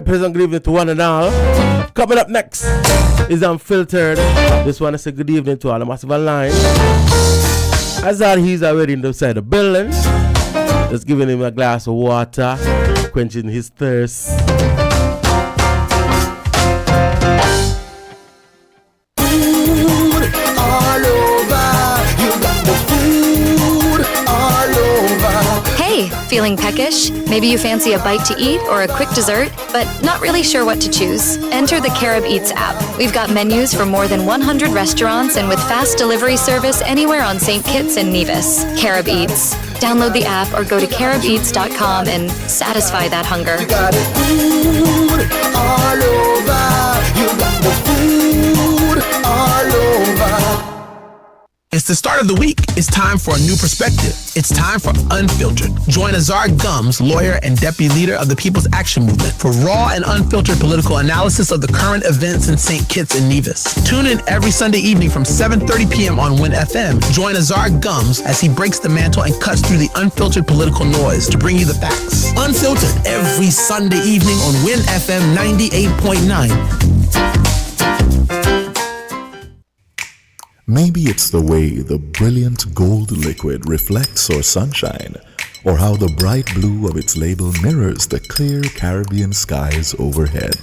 Pleasant good evening to one and all. Coming up next is Unfiltered. This one I say good evening to all the massive online. AZARD, he's already inside the building. Just giving him a glass of water, quenching his thirst. All over, you got the food all over. Hey, feeling peckish? Maybe you fancy a bite to eat or a quick dessert, but not really sure what to choose? Enter the Carib Eats app. We've got menus for more than 100 restaurants and with fast delivery service anywhere on St. Kitts and Nevis. Carib Eats. Download the app or go to caribeats.com and satisfy that hunger. You got the food all over. You got the food all over. It's the start of the week. It's time for a new perspective. It's time for Unfiltered. Join AZARD Gumbs, lawyer and deputy leader of the People's Action Movement, for raw and unfiltered political analysis of the current events in St. Kitts and Nevis. Tune in every Sunday evening from 7:30 p.m. on WinFM. Join AZARD Gumbs as he breaks the mantle and cuts through the unfiltered political noise to bring you the facts. Unfiltered every Sunday evening on WinFM 98.9. Maybe it's the way the brilliant gold liquid reflects our sunshine, or how the bright blue of its label mirrors the clear Caribbean skies overhead.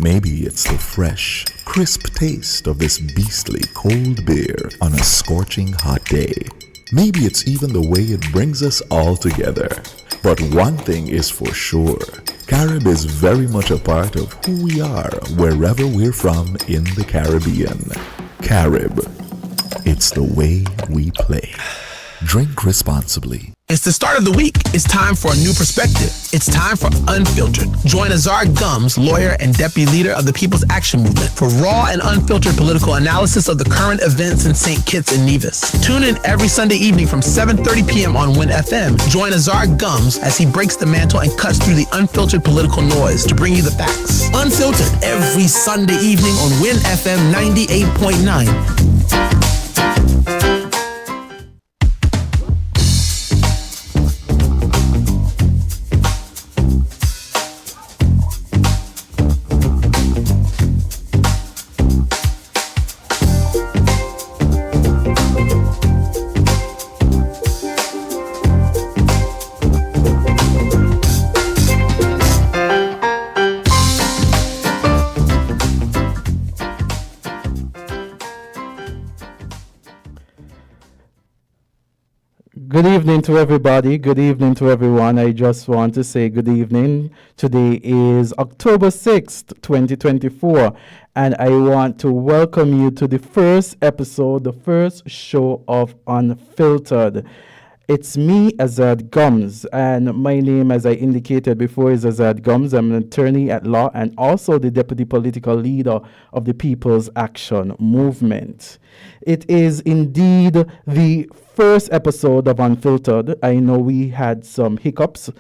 Maybe it's the fresh, crisp taste of this beastly cold beer on a scorching hot day. Maybe it's even the way it brings us all together. But one thing is for sure, Carib is very much a part of who we are wherever we're from in the Caribbean. Carib. It's the way we play. Drink responsibly. It's the start of the week. It's time for a new perspective. It's time for Unfiltered. Join AZARD Gumbs, lawyer and deputy leader of the People's Action Movement, for raw and unfiltered political analysis of the current events in St. Kitts and Nevis. Tune in every Sunday evening from 7:30 p.m. on WinFM. Join AZARD Gumbs as he breaks the mantle and cuts through the unfiltered political noise to bring you the facts. Unfiltered every Sunday evening on WinFM 98.9. Good evening to everybody. Good evening to everyone. I just want to say good evening. Today is October 6th, 2024, and I want to welcome you to the first episode, the first show of Unfiltered. It's me, AZARD Gumbs, and my name, as I indicated before, is AZARD Gumbs. I'm an attorney at law and also the deputy political leader of the People's Action Movement. It is indeed the first episode of Unfiltered. I know we had some hiccups,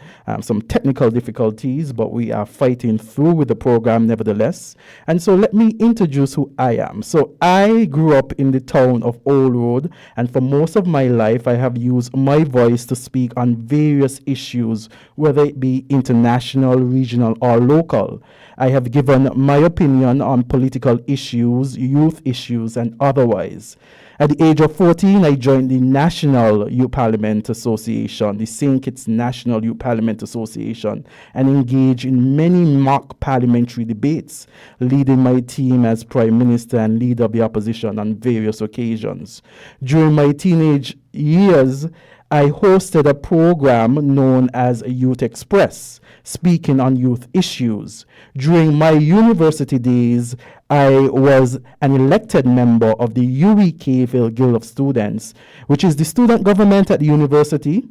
some technical difficulties, but we are fighting through with the program nevertheless. And so let me introduce who I am. So I grew up in the town of Old Road, and for most of my life, I have used my voice to speak on various issues, whether it be international, regional, or local. I have given my opinion on political issues, youth issues, and otherwise. At the age of 14, I joined the National Youth Parliament Association, the St. Kitts National Youth Parliament Association, and engaged in many mock parliamentary debates, leading my team as Prime Minister and leader of the opposition on various occasions. During my teenage years, I hosted a program known as Youth Express, speaking on youth issues. During my university days, I was an elected member of the UEKville Guild of Students, which is the student government at the university.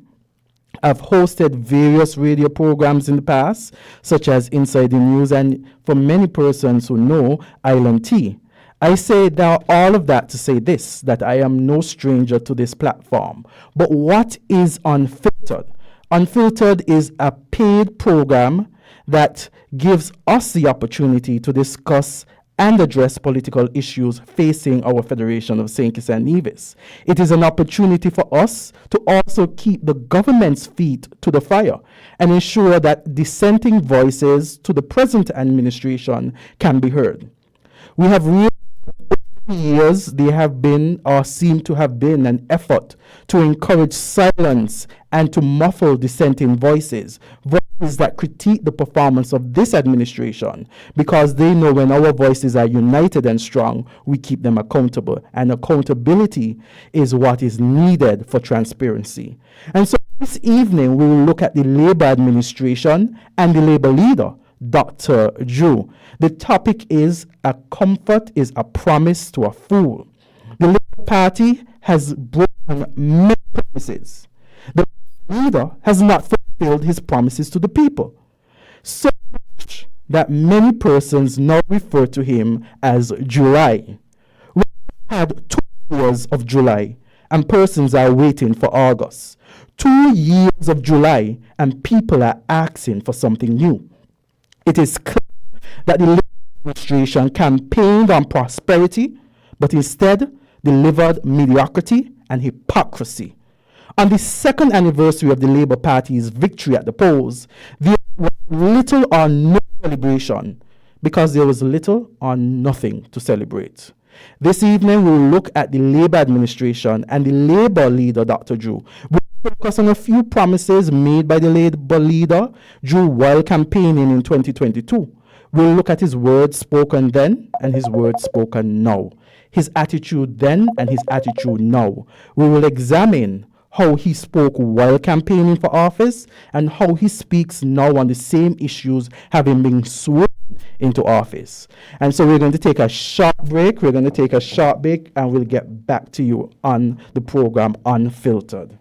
I've hosted various radio programs in the past, such as Inside the News, and for many persons who know, Island Tea. I say now all of that to say this, that I am no stranger to this platform. But what is Unfiltered? Unfiltered is a paid program that gives us the opportunity to discuss and address political issues facing our Federation of St. Kitts and Nevis. It is an opportunity for us to also keep the government's feet to the fire and ensure that dissenting voices to the present administration can be heard. We have realized over years there have been or seem to have been an effort to encourage silence and to muffle dissenting voices that critique the performance of this administration, because they know when our voices are united and strong, we keep them accountable. And accountability is what is needed for transparency. And so this evening, we will look at the Labour administration and the Labour leader, Dr. Drew. The topic is "A comfort is a promise to a fool." The Labour Party has broken many promises. The leader has not fulfilled his promises to the people, so much that many persons now refer to him as July. We had 2 years of July, and persons are waiting for August. 2 years of July, and people are asking for something new. It is clear that the Labour administration campaigned on prosperity, but instead delivered mediocrity and hypocrisy. On the second anniversary of the Labour Party's victory at the polls, there was little or no celebration because there was little or nothing to celebrate. This evening, we will look at the Labour administration and the Labour leader, Dr. Drew. We will focus on a few promises made by the Labour leader, Drew, while campaigning in 2022. We'll look at his words spoken then and his words spoken now, his attitude then and his attitude now. We will examine how he spoke while campaigning for office and how he speaks now on the same issues having been sworn into office. And so we're going to take a short break. And we'll get back to you on the program Unfiltered.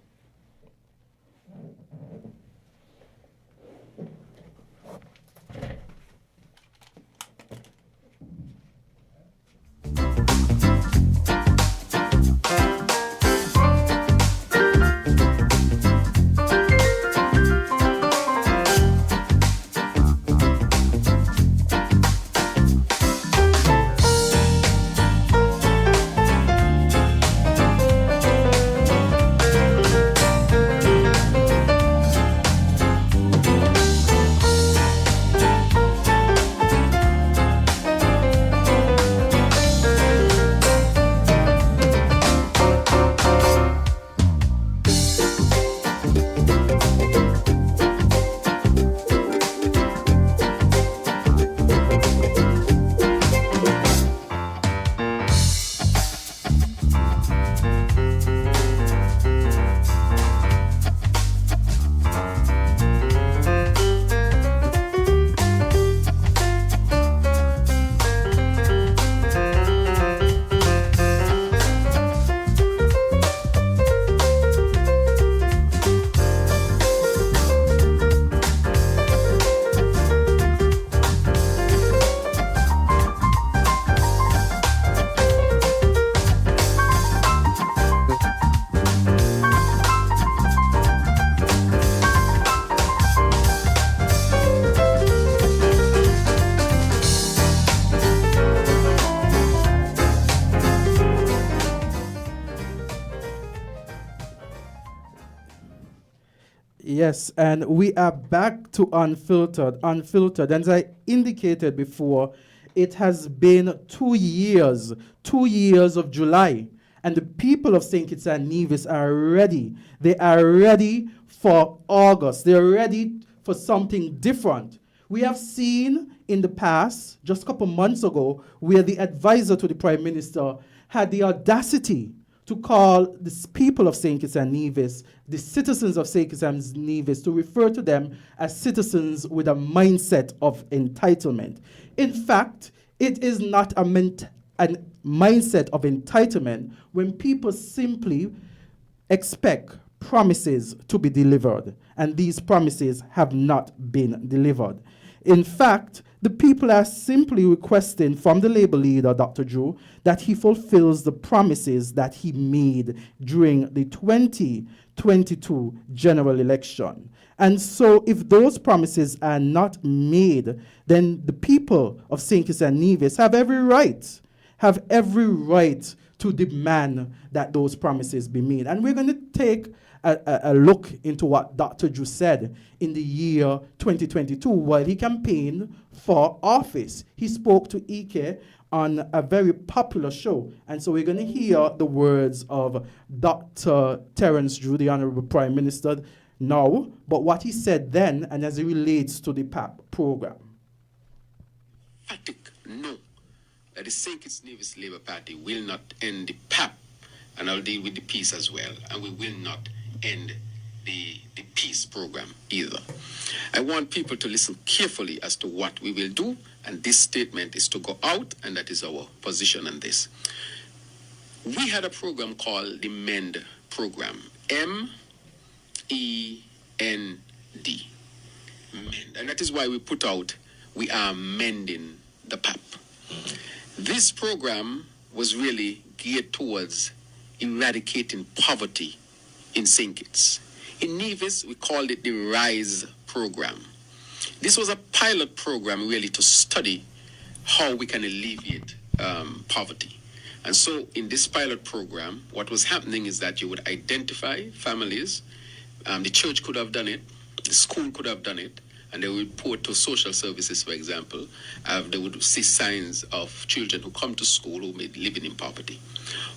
Yes, and we are back to Unfiltered. Unfiltered, and as I indicated before, it has been 2 years, 2 years of July, and the people of St. Kitts and Nevis are ready. They are ready for August. They're ready for something different. We have seen in the past, just a couple months ago, where the advisor to the Prime Minister had the audacity to call the people of St. Kitts and Nevis, the citizens of St. Kitts and Nevis, to refer to them as citizens with a mindset of entitlement. In fact, It is not a mindset of entitlement when people simply expect promises to be delivered, and these promises have not been delivered. In fact, the people are simply requesting from the Labour leader, Dr. Drew, that he fulfills the promises that he made during the 2022 general election. And so if those promises are not made, then the people of St. Kitts and Nevis have every right to demand that those promises be made. And we're going to take a look into what Dr. Drew said in the year 2022 while he campaigned for office. He spoke to Ike on a very popular show. And so we're going to hear the words of Dr. Terence Drew, the Honorable Prime Minister, now, but what he said then and as it relates to the PAP program. No, that the St. Kitts Nevis Labour Party will not end the PAP, and I'll deal with the peace as well, and we will not end the peace program either. I want people to listen carefully as to what we will do, and this statement is to go out, and that is our position on this. We had a program called the MEND program, MEND, and that is why we put out, we are mending the PAP. This program was really geared towards eradicating poverty in St. Kitts. In Nevis, we called it the RISE program. This was a pilot program really to study how we can alleviate poverty. And so in this pilot program, what was happening is that you would identify families. The church could have done it, the school could have done it, and they would report to social services, for example. They would see signs of children who come to school who may be living in poverty.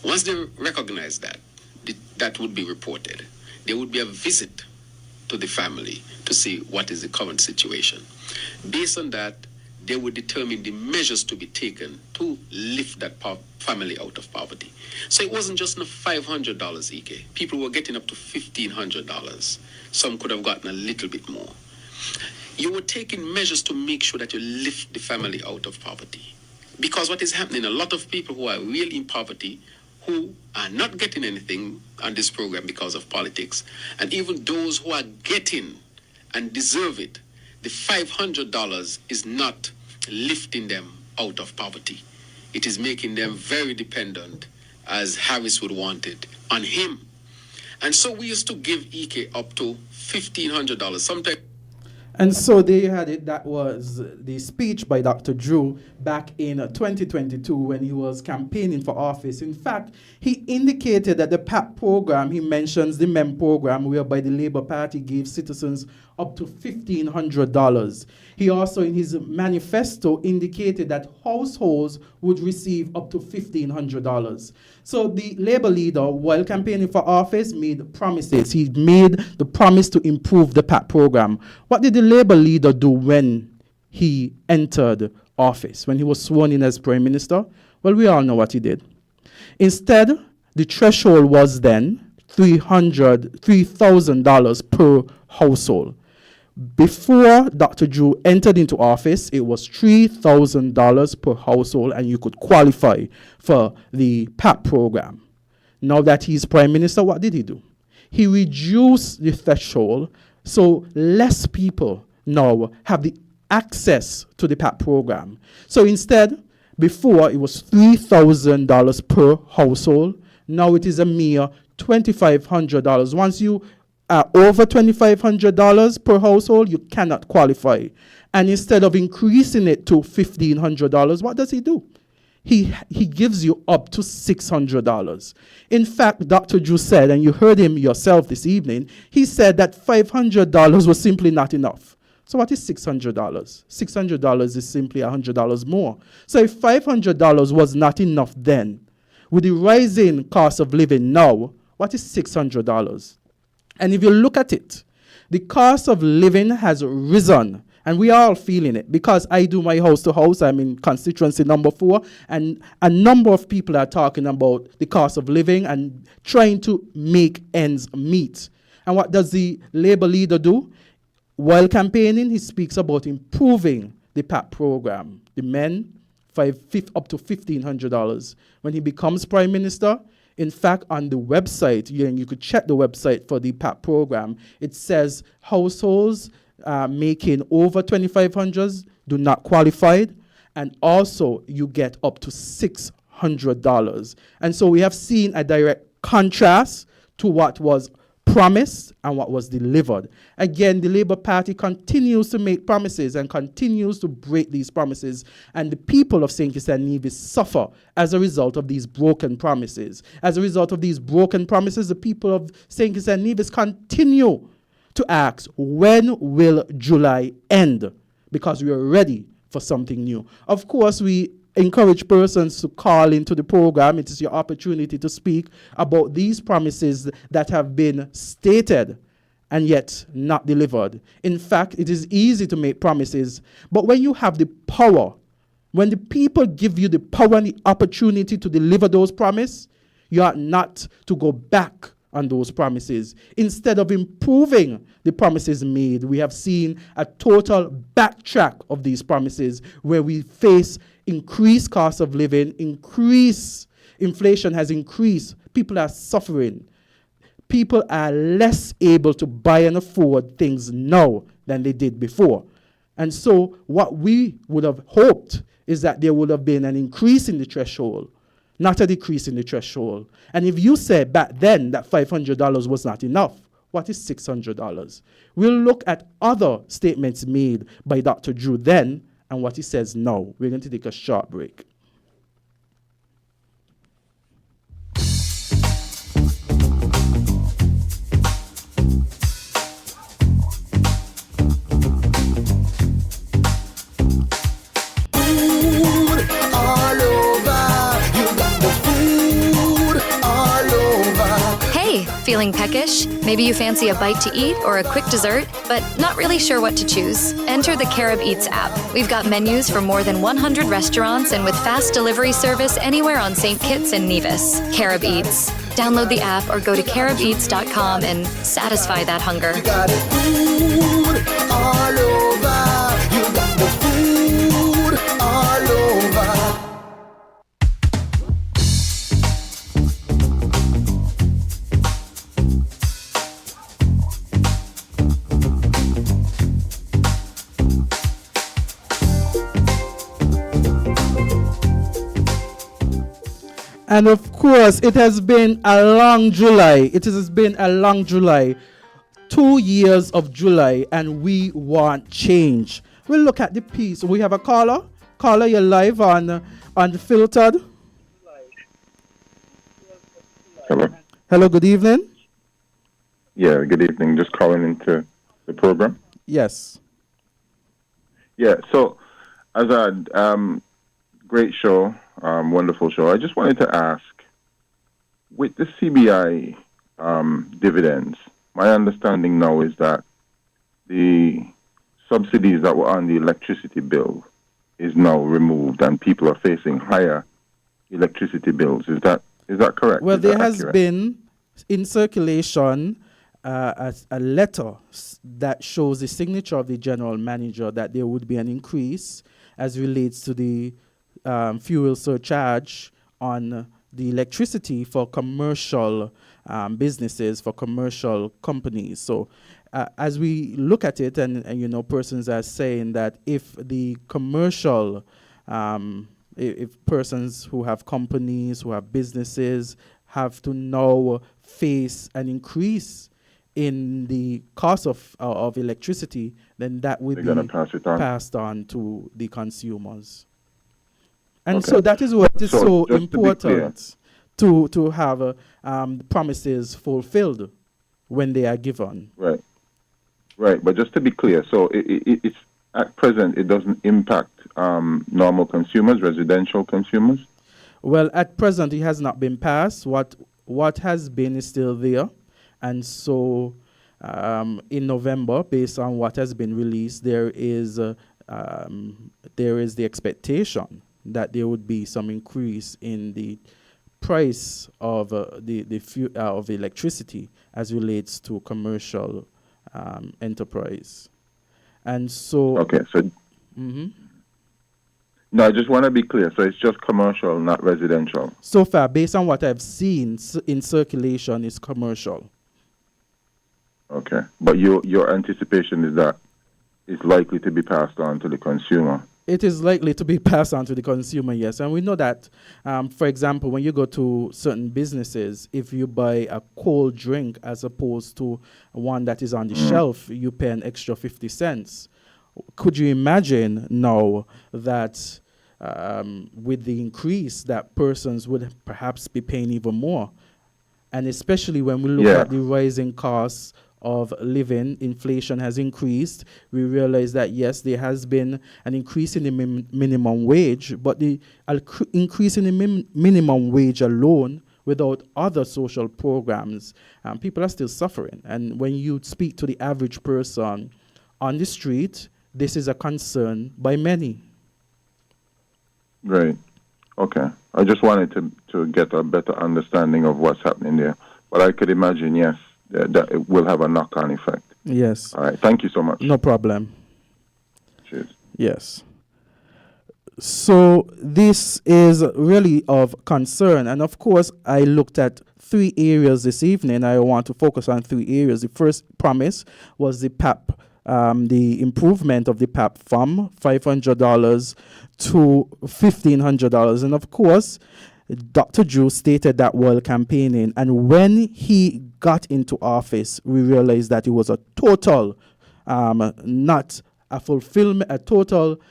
Once they recognize that, that would be reported. There would be a visit to the family to see what is the current situation. Based on that, they would determine the measures to be taken to lift that family out of poverty. So it wasn't just $500, Ike. People were getting up to $1,500. Some could have gotten a little bit more. You were taking measures to make sure that you lift the family out of poverty. Because what is happening, a lot of people who are really in poverty, who are not getting anything on this program because of politics, and even those who are getting and deserve it, the $500 is not lifting them out of poverty. It is making them very dependent, as Harris would want it, on him. And so we used to give Ike up to $1,500, sometimes. And so there you had it. That was the speech by Dr. Drew back in 2022 when he was campaigning for office. In fact, he indicated that the PAP program, he mentions the MEM program, whereby the Labour Party gave citizens up to $1,500. He also, in his manifesto, indicated that households would receive up to $1,500. So the Labour leader, while campaigning for office, made promises. He made the promise to improve the PAP program. What did the Labour leader do when he entered office, when he was sworn in as Prime Minister? Well, we all know what he did. Instead, the threshold was then $3,000 per household. Before Dr. Drew entered into office, it was $3,000 per household, and you could qualify for the PAP program. Now that he's Prime Minister, what did he do? He reduced the threshold so less people now have the access to the PAP program. So instead, before it was $3,000 per household, now it is a mere $2,500. Once you are over $2,500 per household, you cannot qualify. And instead of increasing it to $1,500, what does he do? He gives you up to $600. In fact, Dr. Drew said, and you heard him yourself this evening, he said that $500 was simply not enough. So what is $600? $600 is simply $100 more. So if $500 was not enough then, with the rising cost of living now, what is $600? And if you look at it, the cost of living has risen, and we are all feeling it because I do my house to house. I'm in constituency number 4, and a number of people are talking about the cost of living and trying to make ends meet. And what does the Labour leader do? While campaigning, he speaks about improving the PAP program, the Men up to $1,500. When he becomes prime minister, in fact, on the website, you could check the website for the PAP program, it says households making over 2,500 do not qualify, and also you get up to $600. And so we have seen a direct contrast to what was promised and what was delivered. Again, the Labour Party continues to make promises and continues to break these promises, and the people of St. Kitts and Nevis suffer as a result of these broken promises. As a result of these broken promises, the people of St. Kitts and Nevis continue to ask, when will July end? Because we are ready for something new. Of course, we encourage persons to call into the program. It is your opportunity to speak about these promises that have been stated and yet not delivered. In fact, it is easy to make promises, but when you have the power, when the people give you the power and the opportunity to deliver those promises, you are not to go back on those promises. Instead of improving the promises made, we have seen a total backtrack of these promises where we face increased cost of living, inflation has increased, people are suffering. People are less able to buy and afford things now than they did before. And so what we would have hoped is that there would have been an increase in the threshold, not a decrease in the threshold. And if you said back then that $500 was not enough, what is $600? We'll look at other statements made by Dr. Drew then and what he says now. We're going to take a short break. Feeling peckish? Maybe you fancy a bite to eat or a quick dessert, but not really sure what to choose? Enter the Carib Eats app. We've got menus for more than 100 restaurants and with fast delivery service anywhere on St. Kitts and Nevis. Carib Eats. Download the app or go to caribeats.com and satisfy that hunger. You got it food all over. You got the food all over. And of course, it has been a long July. It has been a long July. 2 years of July, and we want change. We'll look at the piece. We have a caller. Caller, you're live on Unfiltered. Hello. Hello, good evening. Yeah, good evening. Just calling into the program. Yes. Yeah, so Azad, great show, wonderful show. I just wanted to ask, with the CBI dividends, my understanding now is that the subsidies that were on the electricity bill is now removed and people are facing higher electricity bills. Is that correct? Well, there has accurate? been in circulation a letter that shows the signature of the general manager that there would be an increase as relates to the fuel surcharge on the electricity for commercial businesses, for commercial companies. So as we look at it, and you know, persons are saying that if the commercial, if persons who have companies, who have businesses, have to now face an increase in the cost of electricity, then that will be passed on to the consumers. And so that is what is so important to have promises fulfilled when they are given. Right. Right. But just to be clear, so it's at present, it doesn't impact normal consumers, residential consumers? Well, at present, it has not been passed. What has been is still there. And so in November, based on what has been released, there is the expectation that there would be some increase in the price of of electricity as relates to commercial enterprise. And so... Okay, so... No, I just want to be clear. So it's just commercial, not residential. So far, based on what I've seen in circulation, is commercial. Okay. But your anticipation is that it's likely to be passed on to the consumer. It is likely to be passed on to the consumer, yes. And we know that, for example, when you go to certain businesses, if you buy a cold drink as opposed to one that is on the shelf, you pay an extra 50 cents. Could you imagine now that with the increase that persons would perhaps be paying even more? And especially when we look at the rising costs of living, inflation has increased. We realize that, yes, there has been an increase in the minimum wage, but the increase in the minimum wage alone without other social programs, people are still suffering. And when you speak to the average person on the street, this is a concern by many. Right. Okay. I just wanted to get a better understanding of what's happening there. But I could imagine, yes, that it will have a knock-on effect. Yes. All right. Thank you so much. No problem. Cheers. Yes. So this is really of concern. And of course, I looked at 3 areas this evening. I want to focus on 3 areas. The first promise was the PAP, the improvement of the PAP from $500 to $1,500. And of course, Dr. Drew stated that while campaigning, and when he got into office, we realized that it was a total, not a fulfillment, a total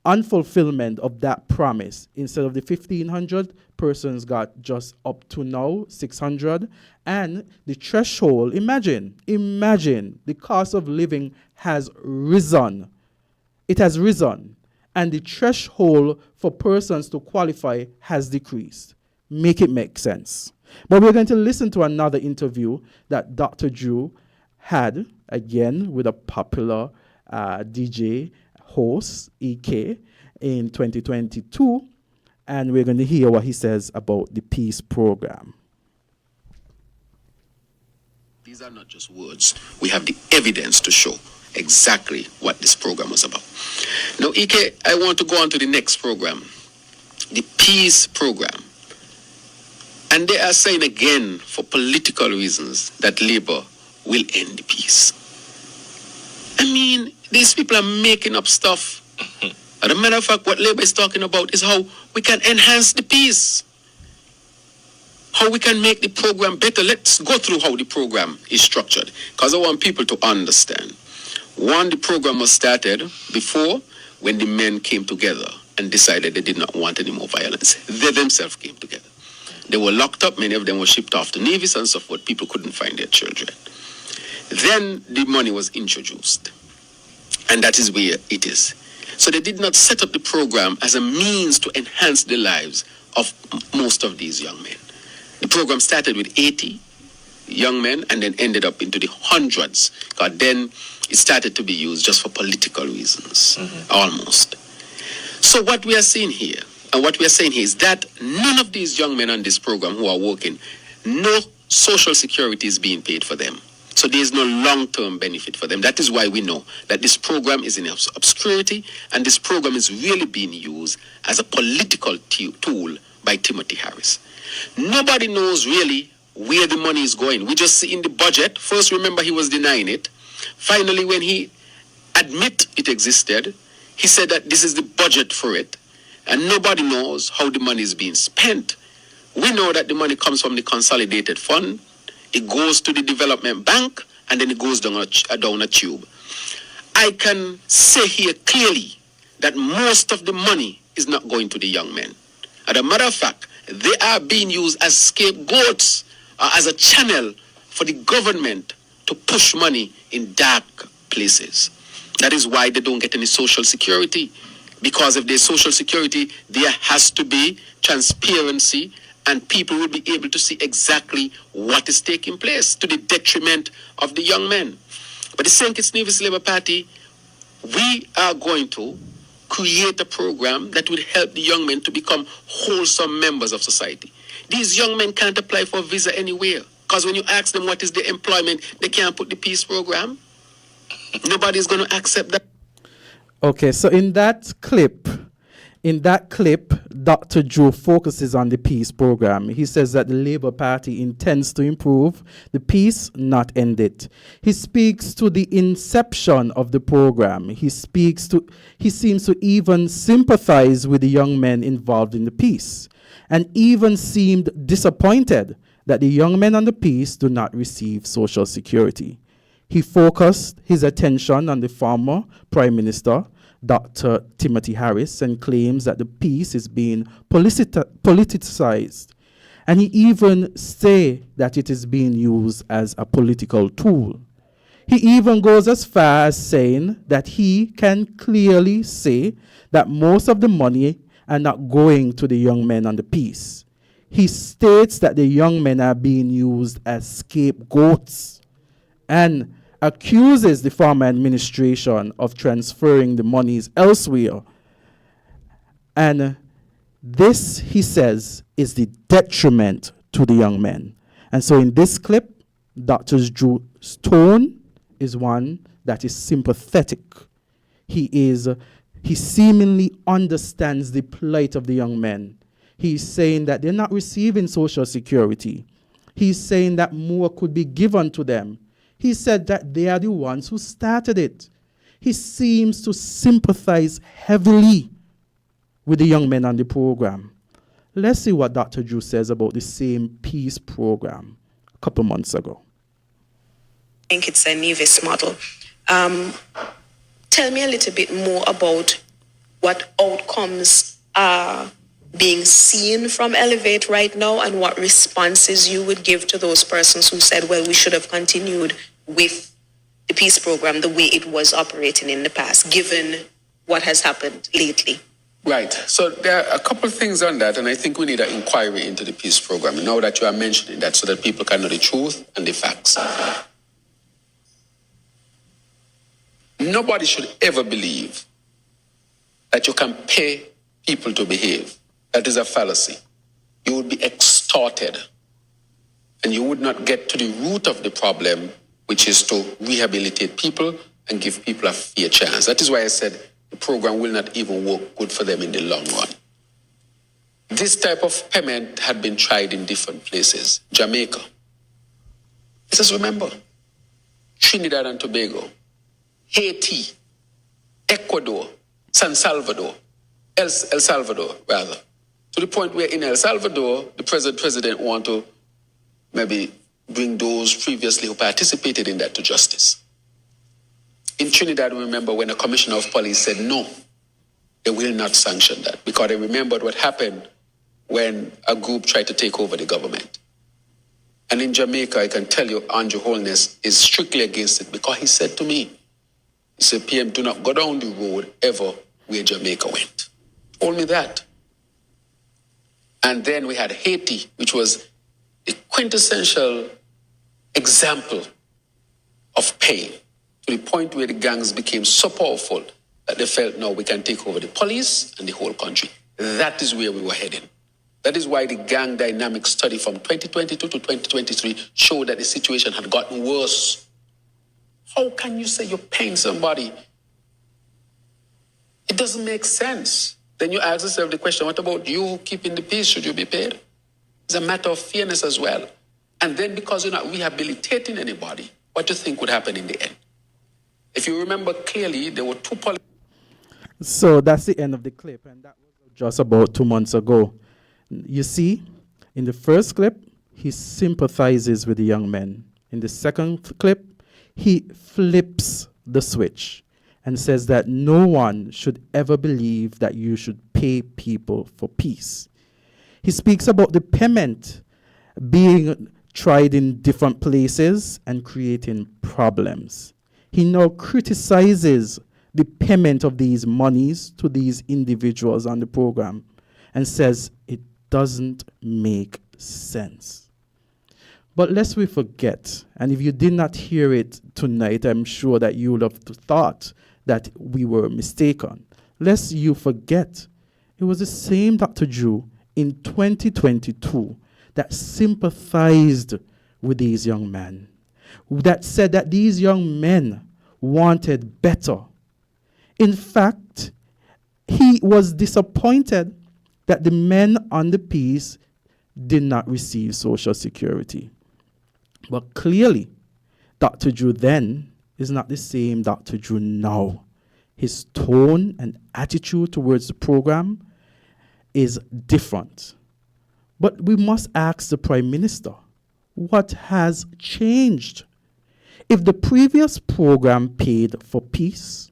unfulfillment of that promise. Instead of the 1,500, persons got just up to now 600, and the threshold. Imagine, the cost of living has risen. It has risen. And the threshold for persons to qualify has decreased. Make it make sense. But we're going to listen to another interview that Dr. Drew had, again, with a popular DJ host, EK, in 2022. And we're going to hear what he says about the peace program. These are not just words. We have the evidence to show exactly what this program was about. Now, Ike, I want to go on to the next program, the peace program. And they are saying again, for political reasons, that Labour will end the peace. I mean, these people are making up stuff. As a matter of fact, what Labour is talking about is how we can enhance the peace, how we can make the program better. Let's go through how the program is structured, because I want people to understand. One, the program was started before, when the men came together and decided they did not want any more violence. They themselves came together. They were locked up. Many of them were shipped off to navies and so forth. People couldn't find their children. Then the money was introduced. And that is where it is. So they did not set up the program as a means to enhance the lives of most of these young men. The program started with 80 young men and then ended up into the hundreds. Because then it started to be used just for political reasons, almost. So what we are seeing here, and what we are saying here is that none of these young men on this program who are working, no social security is being paid for them. So there is no long-term benefit for them. That is why we know that this program is in obscurity, and this program is really being used as a political tool by Timothy Harris. Nobody knows really where the money is going. We just see in the budget. First, remember, he was denying it. Finally, when he admit it existed, he said that this is the budget for it, and nobody knows how the money is being spent. We know that the money comes from the consolidated fund, it goes to the development bank, and then it goes down a tube. I can say here clearly that most of the money is not going to the young men. As a matter of fact, they are being used as scapegoats, as a channel for the government to push money in dark places. That is why they don't get any social security. Because if there's social security, there has to be transparency, and people will be able to see exactly what is taking place to the detriment of the young men. But the St. Kitts Nevis Labour Party, we are going to create a program that will help the young men to become wholesome members of society. These young men can't apply for a visa anywhere, because when you ask them what is their employment, they can't put the peace program. Nobody's going to accept that. Okay, so in that clip, In that clip, Dr. Drew focuses on the peace program. He says that the Labour Party intends to improve the peace, not end it. He speaks to the inception of the program. He seems to even sympathize with the young men involved in the peace, and even seemed disappointed that the young men on the peace do not receive Social Security. He focused his attention on the former Prime Minister, Dr. Timothy Harris, and claims that the peace is being politicized. And he even say that it is being used as a political tool. He even goes as far as saying that he can clearly say that most of the money are not going to the young men on the peace. He states that the young men are being used as scapegoats and accuses the former administration of transferring the monies elsewhere. And this, he says, is the detriment to the young men. And so in this clip, Dr. Drew's tone is one that is sympathetic. He seemingly understands the plight of the young men. He's saying that they're not receiving Social Security. He's saying that more could be given to them. He said that they are the ones who started it. He seems to sympathize heavily with the young men on the program. Let's see what Dr. Drew says about the same peace program a couple months ago. I think it's a Nevis model. Tell me a little bit more about what outcomes are being seen from Elevate right now, and what responses you would give to those persons who said, well, we should have continued with the peace program the way it was operating in the past, given what has happened lately. Right. So there are a couple of things on that, and I think we need an inquiry into the peace program. Now that you are mentioning that, so that people can know the truth and the facts. Nobody should ever believe that you can pay people to behave. That is a fallacy. You would be extorted, and you would not get to the root of the problem, which is to rehabilitate people and give people a fair chance. That is why I said the program will not even work good for them in the long run. This type of payment had been tried in different places. Jamaica. Let us remember. Trinidad and Tobago. Haiti. Ecuador. San Salvador. El Salvador, rather. To the point where in El Salvador, the president want to maybe bring those previously who participated in that to justice. In Trinidad, remember when the commissioner of police said no, they will not sanction that, because they remembered what happened when a group tried to take over the government. And in Jamaica, I can tell you, Andrew Holness is strictly against it, because he said to me, he said, PM, do not go down the road ever where Jamaica went. Told me that. And then we had Haiti, which was a quintessential example of pain, to the point where the gangs became so powerful that they felt, no, we can take over the police and the whole country. That is where we were heading. That is why the gang dynamic study from 2022 to 2023 showed that the situation had gotten worse. How can you say you're paying somebody? It doesn't make sense. Then you ask yourself the question, what about you keeping the peace? Should you be paid? It's a matter of fairness as well. And then because you're not rehabilitating anybody, what do you think would happen in the end? If you remember clearly, there were two So that's the end of the clip, and that was just about 2 months ago. You see, in the first clip, he sympathizes with the young men. In the second clip, he flips the switch and says that no one should ever believe that you should pay people for peace. He speaks about the payment being tried in different places and creating problems. He now criticizes the payment of these monies to these individuals on the program and says it doesn't make sense. But lest we forget, and if you did not hear it tonight, I'm sure that you would have thought that we were mistaken. Lest you forget, it was the same Dr. Drew in 2022 that sympathized with these young men, that said that these young men wanted better. In fact, he was disappointed that the men on the peace did not receive Social Security. But clearly, Dr. Drew then is not the same Dr. Drew now. His tone and attitude towards the program is different. But we must ask the Prime Minister, what has changed? If the previous program paid for peace,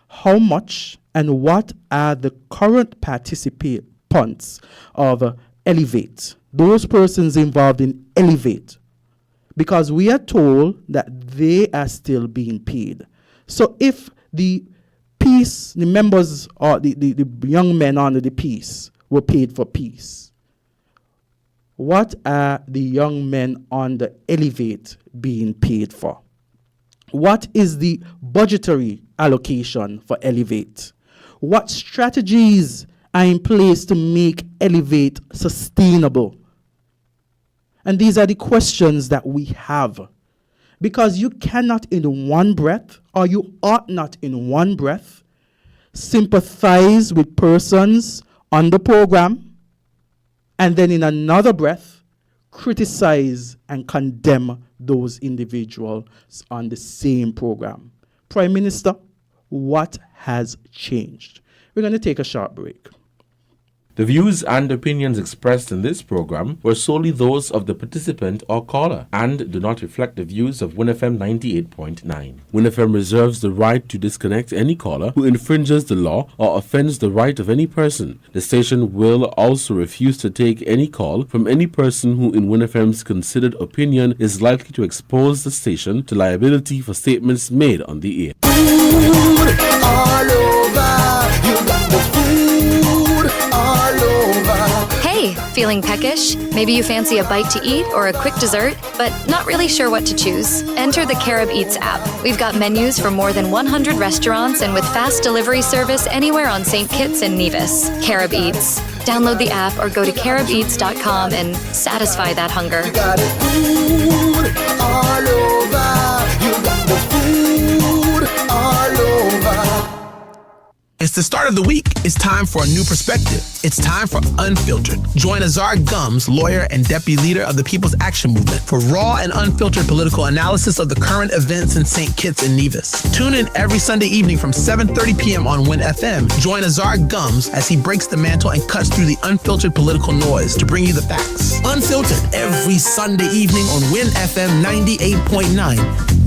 how much and what are the current participants of Elevate, those persons involved in Elevate? Because we are told that they are still being paid. So if the peace, the members or the young men under the peace were paid for peace, what are the young men on the Elevate being paid for? What is the budgetary allocation for Elevate? What strategies are in place to make Elevate sustainable? And these are the questions that we have. Because you cannot in one breath, or you ought not in one breath, sympathize with persons on the program, and then in another breath, criticize and condemn those individuals on the same program. Prime Minister, what has changed? We're going to take a short break. The views and opinions expressed in this program were solely those of the participant or caller and do not reflect the views of WinFM 98.9. WinFM reserves the right to disconnect any caller who infringes the law or offends the right of any person. The station will also refuse to take any call from any person who in WinFM's considered opinion is likely to expose the station to liability for statements made on the air. Food all over. You got the food all over. Hey, feeling peckish? Maybe you fancy a bite to eat or a quick dessert, but not really sure what to choose? Enter the Carib Eats app. We've got menus for more than 100 restaurants and with fast delivery service anywhere on St. Kitts and Nevis. Carib Eats. Download the app or go to caribeats.com and satisfy that hunger. You got it food all over. You got the food all over. It's the start of the week. It's time for a new perspective. It's time for Unfiltered. Join AZARD Gumbs, lawyer and deputy leader of the People's Action Movement, for raw and unfiltered political analysis of the current events in St. Kitts and Nevis. Tune in every Sunday evening from 7:30 p.m. on WinFM. Join AZARD Gumbs as he breaks the mantle and cuts through the unfiltered political noise to bring you the facts. Unfiltered every Sunday evening on WinFM 98.9.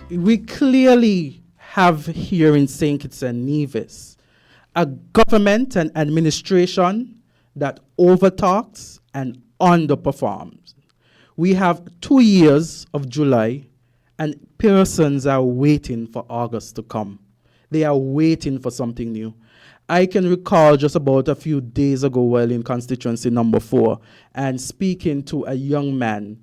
We clearly have here in St. Kitts and Nevis a government and administration that overtalks and underperforms. We have 2 years of July and persons are waiting for August to come. They are waiting for something new. I can recall just about a few days ago while in constituency number 4 and speaking to a young man,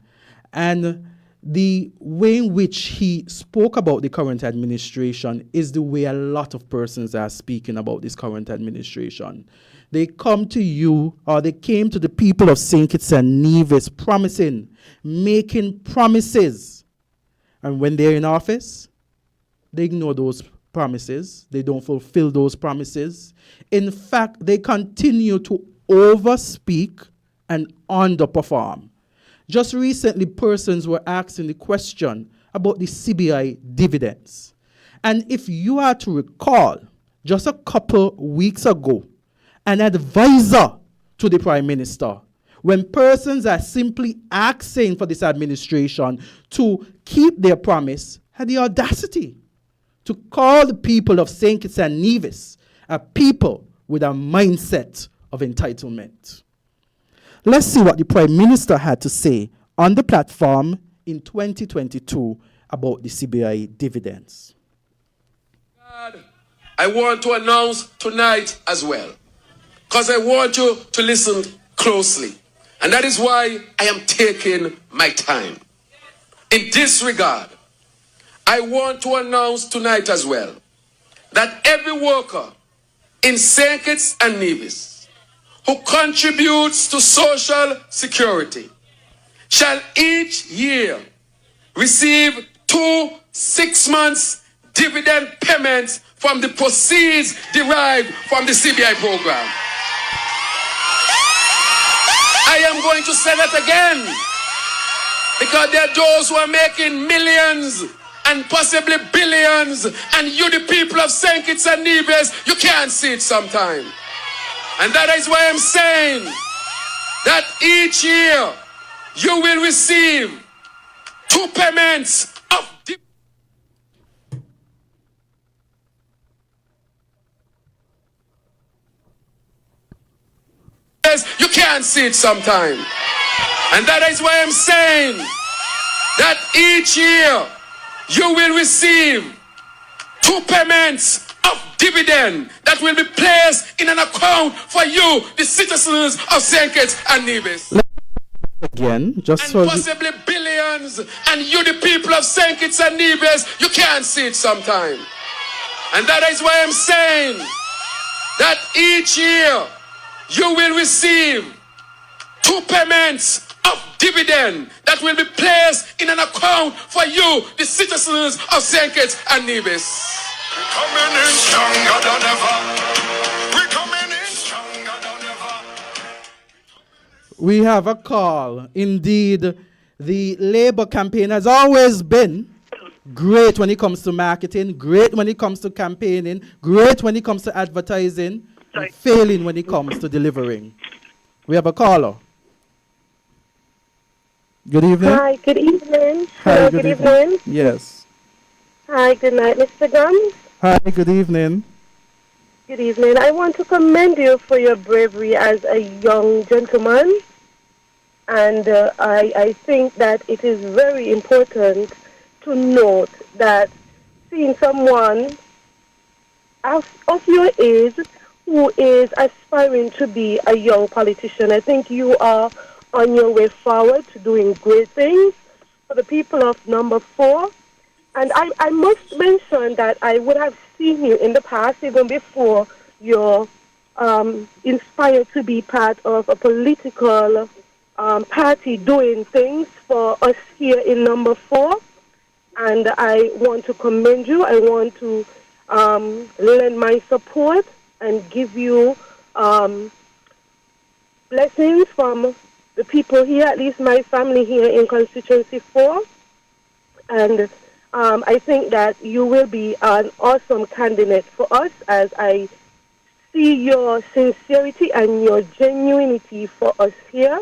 and the way in which he spoke about the current administration is the way a lot of persons are speaking about this current administration. They come to you, or they came to the people of St. Kitts and Nevis promising, making promises. And when they're in office, they ignore those promises. They don't fulfill those promises. In fact, they continue to overspeak and underperform. Just recently, persons were asking the question about the CBI dividends. And if you are to recall, just a couple weeks ago, an advisor to the Prime Minister, when persons are simply asking for this administration to keep their promise, had the audacity to call the people of St. Kitts and Nevis a people with a mindset of entitlement. Let's see what the Prime Minister had to say on the platform in 2022 about the CBI dividends. God, I want to announce tonight as well, because I want you to listen closely. And that is why I am taking my time. In this regard, I want to announce tonight as well that every worker in St. Kitts and Nevis who contributes to social security shall each year receive 2 6-month dividend payments from the proceeds derived from the CBI program. I am going to say that again, because there are those who are making millions and possibly billions, and you, the people of St. Kitts and Nevis, you can't see it sometime. And that is why I'm saying that each year you will receive 2 payments of you can't see it sometime. And that is why I'm saying that each year you will receive 2 payments of dividend that will be placed in an account for you, the citizens of St. Kitts and Nevis. Again, just and for possibly billions, and you, the people of St. Kitts and Nevis, you can't see it sometime. And that is why I'm saying that each year you will receive 2 payments of dividend that will be placed in an account for you, the citizens of St. Kitts and Nevis. We're coming in stronger than ever. We're coming in stronger than ever. we have a call. Indeed, the Labour campaign has always been great when it comes to marketing, great when it comes to campaigning, great when it comes to advertising, and failing when it comes to delivering. We have a caller. Good evening. Hi, good evening. Hi, Hello, good good evening. evening. Yes. Hi, good night, Mr. Gums. Hi, good evening. Good evening. I want to commend you for your bravery as a young gentleman. And I think that it is very important to note that seeing someone of your age who is aspiring to be a young politician, I think you are on your way forward to doing great things for the people of number 4. And I must mention that I would have seen you in the past, even before you're inspired to be part of a political party doing things for us here in number 4. And I want to commend you. I want to lend my support and give you blessings from the people here, at least my family here in Constituency 4. And I think that you will be an awesome candidate for us, as I see your sincerity and your genuinity for us here.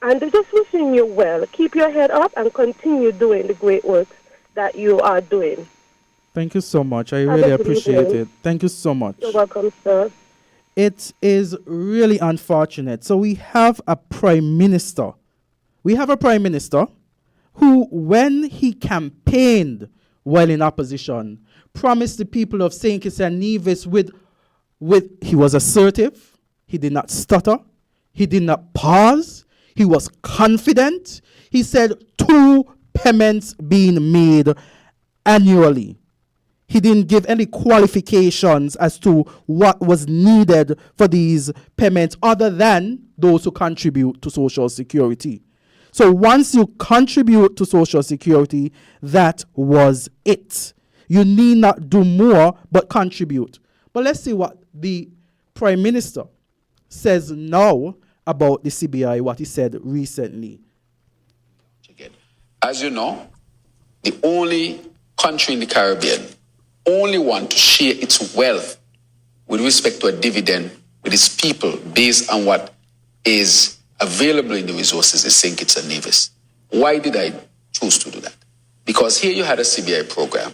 And just wishing you well. Keep your head up and continue doing the great work that you are doing. Thank you so much. I really appreciate it. Thank you so much. You're welcome, sir. It is really unfortunate. So we have a prime minister. We have a prime minister who, when he campaigned while in opposition, promised the people of St. Kitts and Nevis he was assertive, he did not stutter, he did not pause, he was confident. He said 2 payments being made annually. He didn't give any qualifications as to what was needed for these payments other than those who contribute to Social Security. So once you contribute to Social Security, that was it. You need not do more but contribute. But let's see what the Prime Minister says now about the CBI, what he said recently. As you know, the only country in the Caribbean, only one to share its wealth with respect to a dividend with its people based on what is available in the resources is St. Kitts and Nevis. Why did I choose to do that? Because here you had a CBI program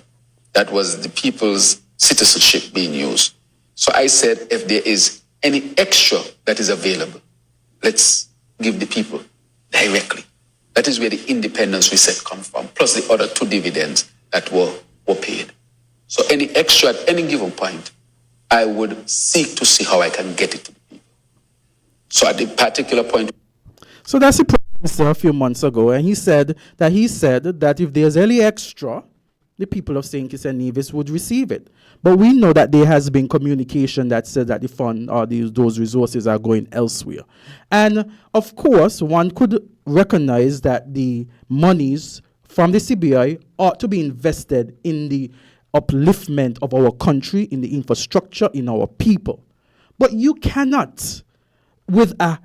that was the people's citizenship being used. So I said, if there is any extra that is available, let's give the people directly. That is where the independence reset comes from, plus the other 2 dividends that were paid. So any extra at any given point, I would seek to see how I can get it to the people. So at the particular point. So that's the Prime Minister a few months ago, and he said that if there's any extra, the people of St. Kitts and Nevis would receive it. But we know that there has been communication that said that the fund or those resources are going elsewhere. And of course, one could recognize that the monies from the CBI ought to be invested in the upliftment of our country, in the infrastructure, in our people. But you cannot, with a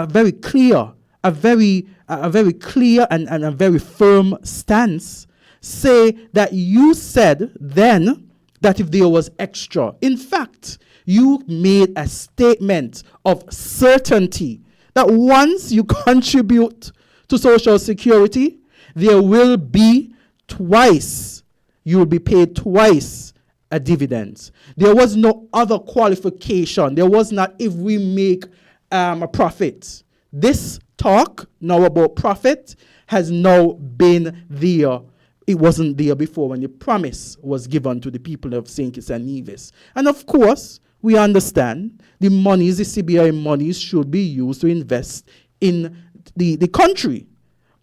very clear and a very firm stance, say that you said then that if there was extra. In fact, you made a statement of certainty that once you contribute to Social Security, there will be twice, you will be paid twice a dividend. There was no other qualification. There was not if we make a profit. This talk now about profit has now been there. It wasn't there before when the promise was given to the people of St. Kitts and Nevis. And of course, we understand the monies, the CBI monies, should be used to invest in the country.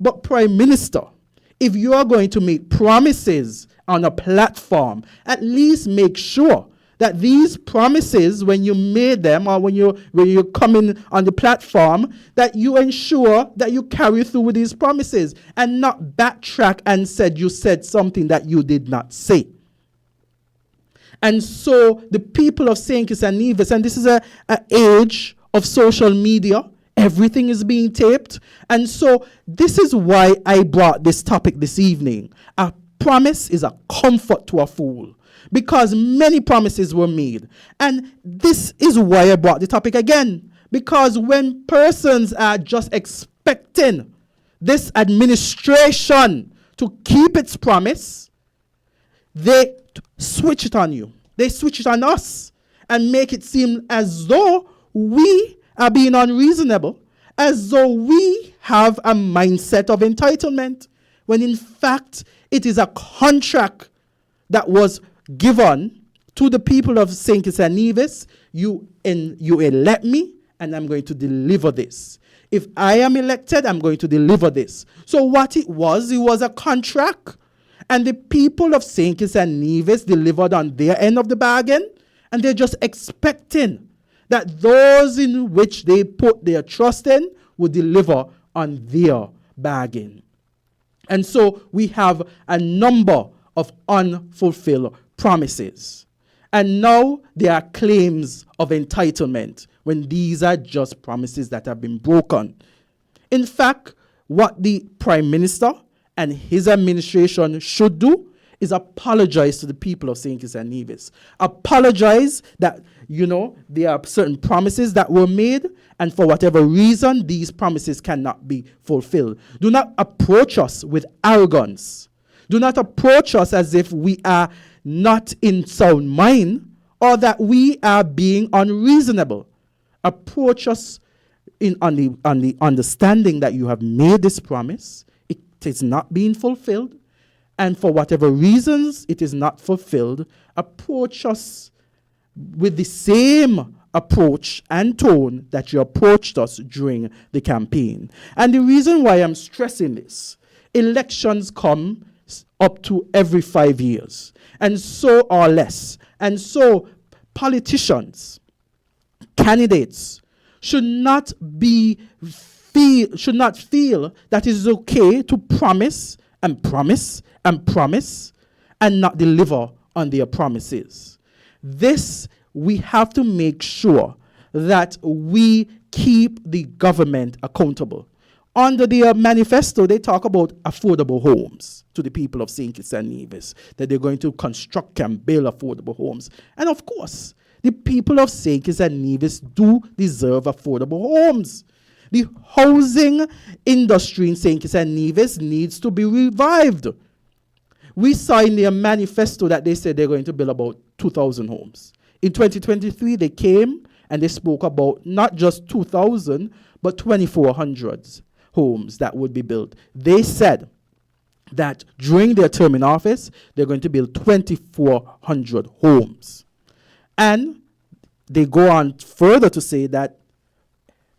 But Prime Minister, if you are going to make promises on a platform, at least make sure that these promises, when you made them or when you're coming on the platform, that you ensure that you carry through with these promises and not backtrack and you said something that you did not say. And so the people of St. Kitts and Nevis, and this is an age of social media, everything is being taped. And so this is why I brought this topic this evening. A promise is a comfort to a fool, because many promises were made. And this is why I brought the topic again, because when persons are just expecting this administration to keep its promise, they switch it on you. They switch it on us and make it seem as though we are being unreasonable, as though we have a mindset of entitlement, when in fact it is a contract that was given to the people of St. Kitts and Nevis. You elect me, and I'm going to deliver this. If I am elected, I'm going to deliver this. So what it was a contract, and the people of St. Kitts and Nevis delivered on their end of the bargain, and they're just expecting that those in which they put their trust in would deliver on their bargain. And so we have a number of unfulfilled promises. And now there are claims of entitlement when these are just promises that have been broken. In fact, what the Prime Minister and his administration should do is apologize to the people of St. Kitts and Nevis. Apologize that, there are certain promises that were made, and for whatever reason, these promises cannot be fulfilled. Do not approach us with arrogance. Do not approach us as if we are not in sound mind or that we are being unreasonable. Approach us on the understanding that you have made this promise. It is not being fulfilled. And for whatever reasons it is not fulfilled, approach us with the same approach and tone that you approached us during the campaign. And the reason why I'm stressing this, elections come up to every 5 years, and so or less. And so politicians, candidates should not feel that it is okay to promise and promise and promise and not deliver on their promises. This, we have to make sure that we keep the government accountable. Under their manifesto, they talk about affordable homes to the people of St. Kitts and Nevis, that they're going to construct and build affordable homes. And of course, the people of St. Kitts and Nevis do deserve affordable homes. The housing industry in St. Kitts and Nevis needs to be revived. We saw in their manifesto that they said they're going to build about 2,000 homes. In 2023, they came and they spoke about not just 2,000, but 2,400 homes that would be built. They said that during their term in office, they're going to build 2,400 homes. And they go on further to say that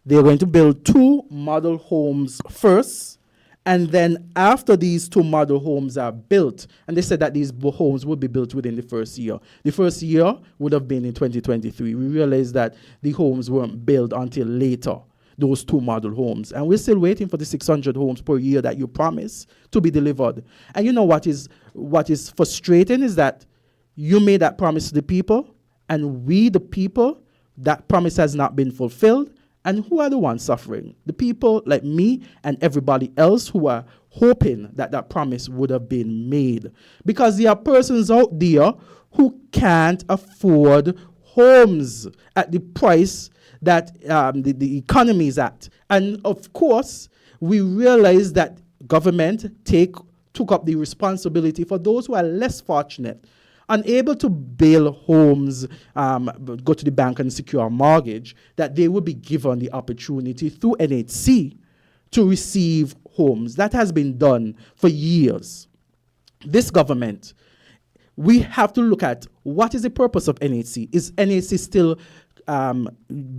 they're going to build 2 model homes first, and then after these 2 model homes are built, and they said that these homes would be built within the first year. The first year would have been in 2023. We realized that the homes weren't built until later, those 2 model homes. And we're still waiting for the 600 homes per year that you promised to be delivered. And you know what is frustrating is that you made that promise to the people, and we, the people, that promise has not been fulfilled. And who are the ones suffering? The people like me and everybody else who are hoping that that promise would have been made. Because there are persons out there who can't afford homes at the price that the economy is at. And of course, we realize that government took up the responsibility for those who are less fortunate, unable to build homes, go to the bank and secure a mortgage, that they will be given the opportunity through NHC to receive homes. That has been done for years. This government, we have to look at what is the purpose of NHC. Is NHC still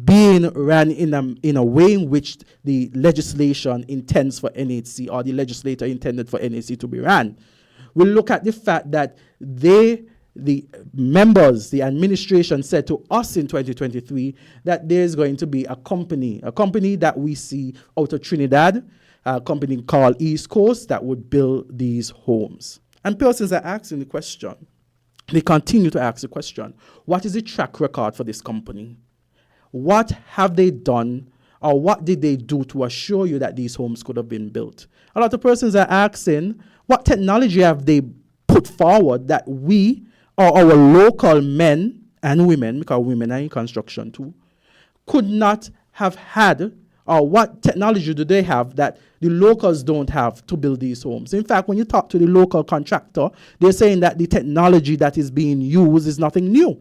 being ran in a way in which the legislation intends for NHC, or the legislator intended for NHC to be ran? We'll look at the fact that the members, the administration said to us in 2023 that there's going to be a company that we see out of Trinidad, a company called East Coast, that would build these homes. And persons are asking the question, they continue to ask the question, what is the track record for this company? What have they done, or what did they do to assure you that these homes could have been built? A lot of persons are asking, what technology have they put forward that we, or our local men and women, because women are in construction too, could not have had, or what technology do they have that the locals don't have to build these homes? In fact, when you talk to the local contractor, they're saying that the technology that is being used is nothing new.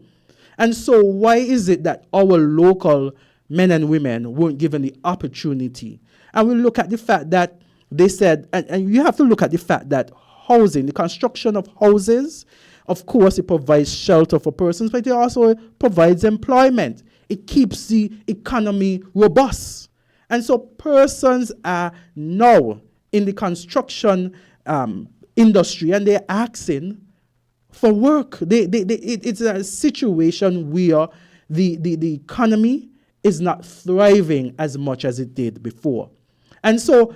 And so why is it that our local men and women weren't given the opportunity? And we look at the fact that they said, and you have to look at the fact that housing, the construction of houses, of course, it provides shelter for persons, but it also provides employment. It keeps the economy robust. And so persons are now in the construction industry, and they're asking for work. It's a situation where the economy is not thriving as much as it did before. And so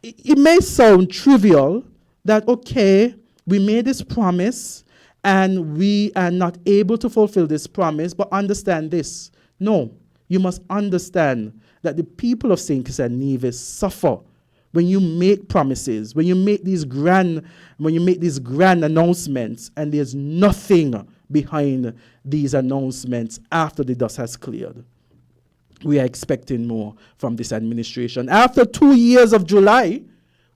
it may sound trivial that, okay, we made this promise and we are not able to fulfill this promise, but understand this. No, you must understand that the people of St. Kitts and Nevis suffer when you make promises, when you make these grand announcements, and there's nothing behind these announcements after the dust has cleared. We are expecting more from this administration. After 2 years of July,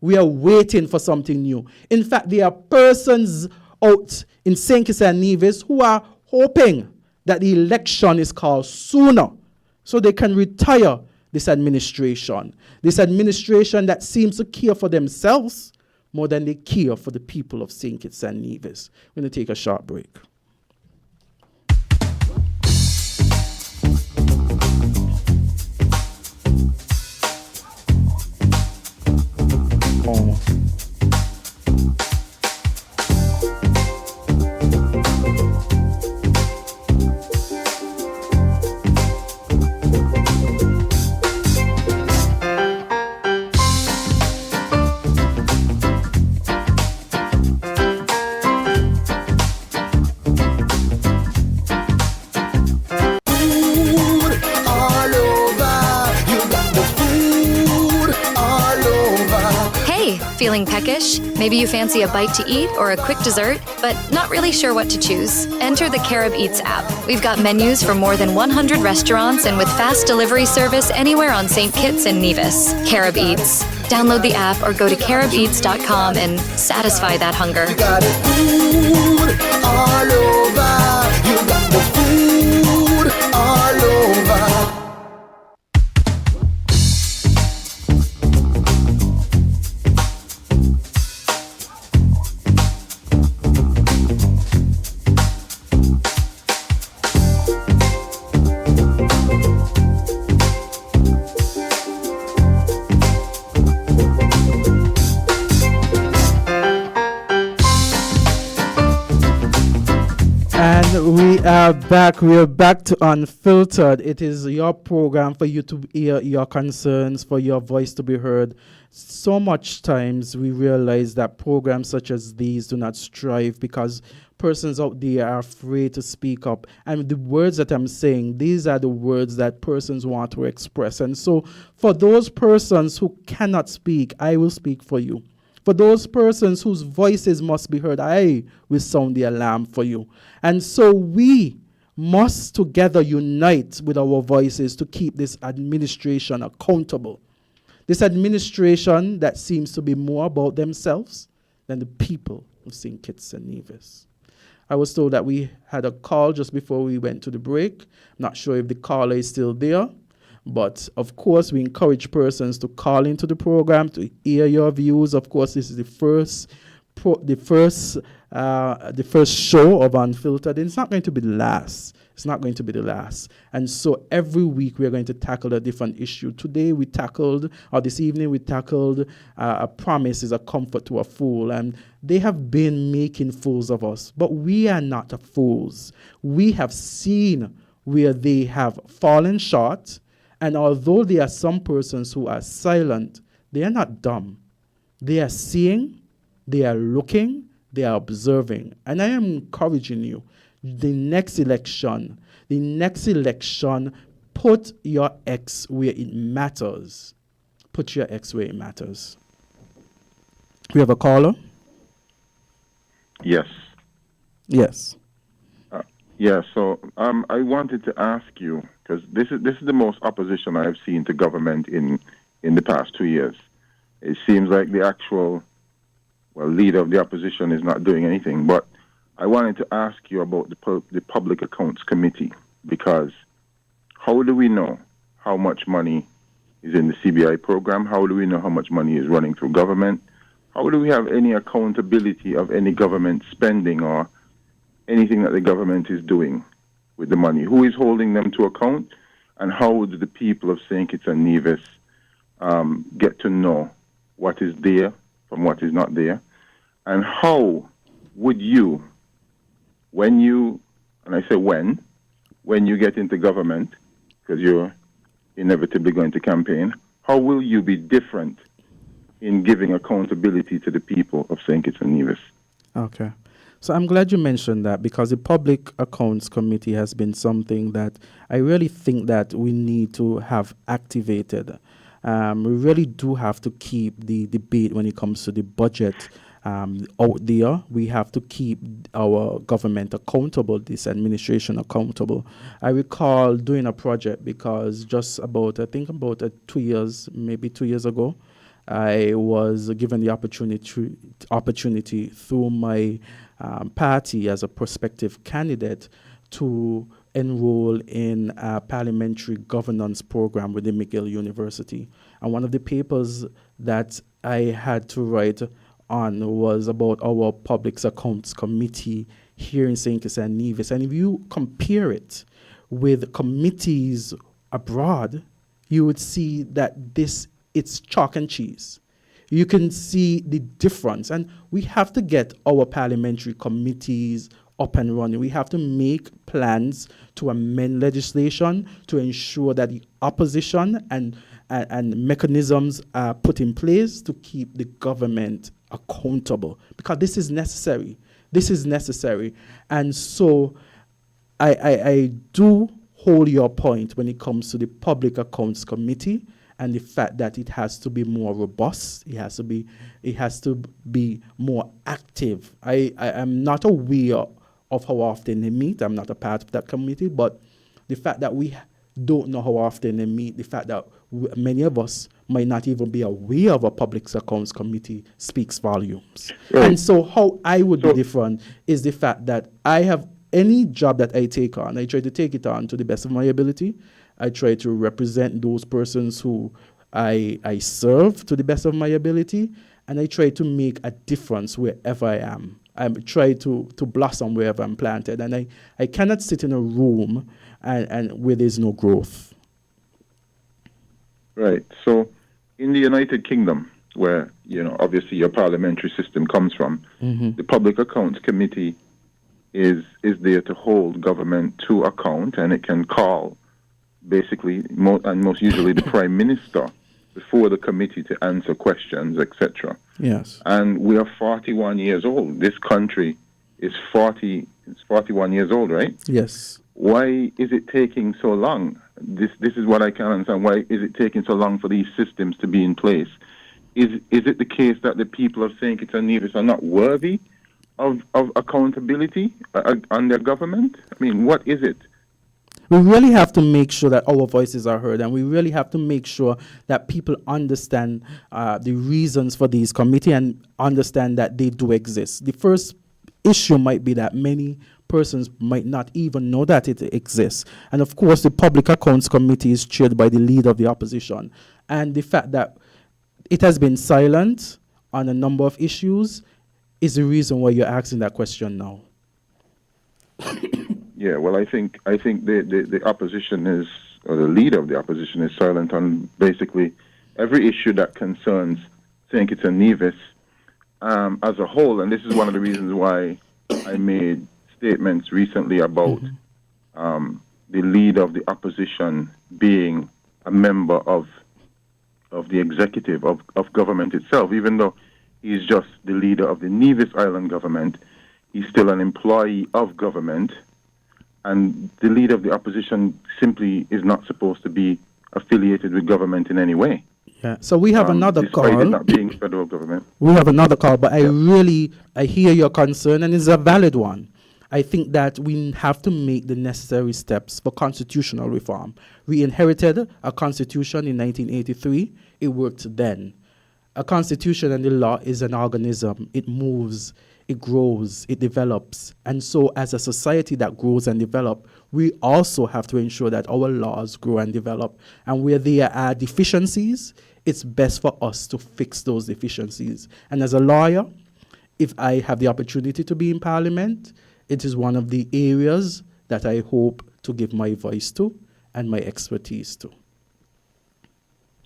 we are waiting for something new. In fact, there are persons out in St. Kitts and Nevis who are hoping that the election is called sooner so they can retire this administration. This administration that seems to care for themselves more than they care for the people of St. Kitts and Nevis. We're going to take a short break. Feeling peckish? Maybe you fancy a bite to eat or a quick dessert, but not really sure what to choose? Enter the Carib Eats app. We've got menus for more than 100 restaurants and with fast delivery service anywhere on St. Kitts and Nevis. Carib Eats. Download the app or go to caribeats.com and satisfy that hunger. You got it food all over. You got the food all over. we are back. We are back to Unfiltered. It is your program for you to hear your concerns, for your voice to be heard. So much times we realize that programs such as these do not strive because persons out there are afraid to speak up. And the words that I'm saying, these are the words that persons want to express. And so for those persons who cannot speak, I will speak for you. For those persons whose voices must be heard, I will sound the alarm for you. And so we must together unite with our voices to keep this administration accountable. This administration that seems to be more about themselves than the people of St. Kitts and Nevis. I was told that we had a call just before we went to the break. I'm not sure if the caller is still there. But of course, we encourage persons to call into the program to hear your views. Of course, this is the first show of Unfiltered. And it's not going to be the last. It's not going to be the last. And so every week we are going to tackle a different issue. Today we tackled, or this evening we tackled, a promise is a comfort to a fool. And they have been making fools of us. But we are not fools. We have seen where they have fallen short. And although there are some persons who are silent, they are not dumb. They are seeing, they are looking, they are observing. And I am encouraging you, the next election, put your X where it matters. Put your X where it matters. We have a caller? Yes. Yes. So I wanted to ask you, because this is the most opposition I've seen to government in the past 2 years. It seems like the actual leader of the opposition is not doing anything. But I wanted to ask you about the Public Accounts Committee, because how do we know how much money is in the CBI program? How do we know how much money is running through government? How do we have any accountability of any government spending or anything that the government is doing with the money? Who is holding them to account? And how do the people of St. Kitts and Nevis get to know what is there from what is not there? And how would you, when you get into government, because you're inevitably going to campaign, how will you be different in giving accountability to the people of St. Kitts and Nevis? Okay. So I'm glad you mentioned that, because the Public Accounts Committee has been something that I really think that we need to have activated. We really do have to keep the debate when it comes to the budget out there. We have to keep our government accountable, this administration accountable. I recall doing a project because just about 2 years, maybe 2 years ago, I was given the opportunity through my party as a prospective candidate to enroll in a parliamentary governance program within McGill University. And one of the papers that I had to write on was about our Public Accounts Committee here in St. Kitts and Nevis. And if you compare it with committees abroad, you would see that it's chalk and cheese. You can see the difference. And we have to get our parliamentary committees up and running. We have to make plans to amend legislation to ensure that the opposition and mechanisms are put in place to keep the government accountable, because this is necessary. This is necessary. And so I do hold your point when it comes to the Public Accounts Committee and the fact that it has to be more robust. It has to be more active. I am not aware of how often they meet. I'm not a part of that committee, but the fact that we don't know how often they meet, the fact that many of us might not even be aware of a Public Accounts Committee speaks volumes. Right. And so how I would be different is the fact that I have any job that I take on, I try to take it on to the best of my ability. I try to represent those persons who I serve to the best of my ability, and I try to make a difference wherever I am. I try to blossom wherever I'm planted, and I cannot sit in a room and where there's no growth. Right. So in the United Kingdom, where, obviously your parliamentary system comes from, the Public Accounts Committee is there to hold government to account, and it can call basically most usually the Prime Minister before the committee to answer questions, etc. Yes. And we are 41 years old. This country is 41 years old, right? Yes. Why is it taking so long? This is what I can't understand. Why is it taking so long for these systems to be in place? Is it the case that the people of St. Kitts and Nevis are not worthy of accountability on their government? I mean, what is it? We really have to make sure that our voices are heard, and we really have to make sure that people understand the reasons for these committees and understand that they do exist. The first issue might be that many persons might not even know that it exists. And of course, the Public Accounts Committee is chaired by the leader of the opposition. And the fact that it has been silent on a number of issues is the reason why you're asking that question now. Yeah, well, I think the opposition is, or the leader of the opposition is silent on basically every issue that concerns St. Kitts and Nevis as a whole. And this is one of the reasons why I made statements recently about the leader of the opposition being a member of the executive of government itself. Even though he's just the leader of the Nevis Island government, he's still an employee of government, and the leader of the opposition simply is not supposed to be affiliated with government in any way. Yeah. So we have another despite call. it not being federal government. We have another call, but I hear your concern, and it's a valid one. I think that we have to make the necessary steps for constitutional reform. We inherited a constitution in 1983. It worked then. A constitution and the law is an organism. It moves, it grows, it develops. And so as a society that grows and develops, we also have to ensure that our laws grow and develop. And where there are deficiencies, it's best for us to fix those deficiencies. And as a lawyer, if I have the opportunity to be in Parliament, it is one of the areas that I hope to give my voice to and my expertise to.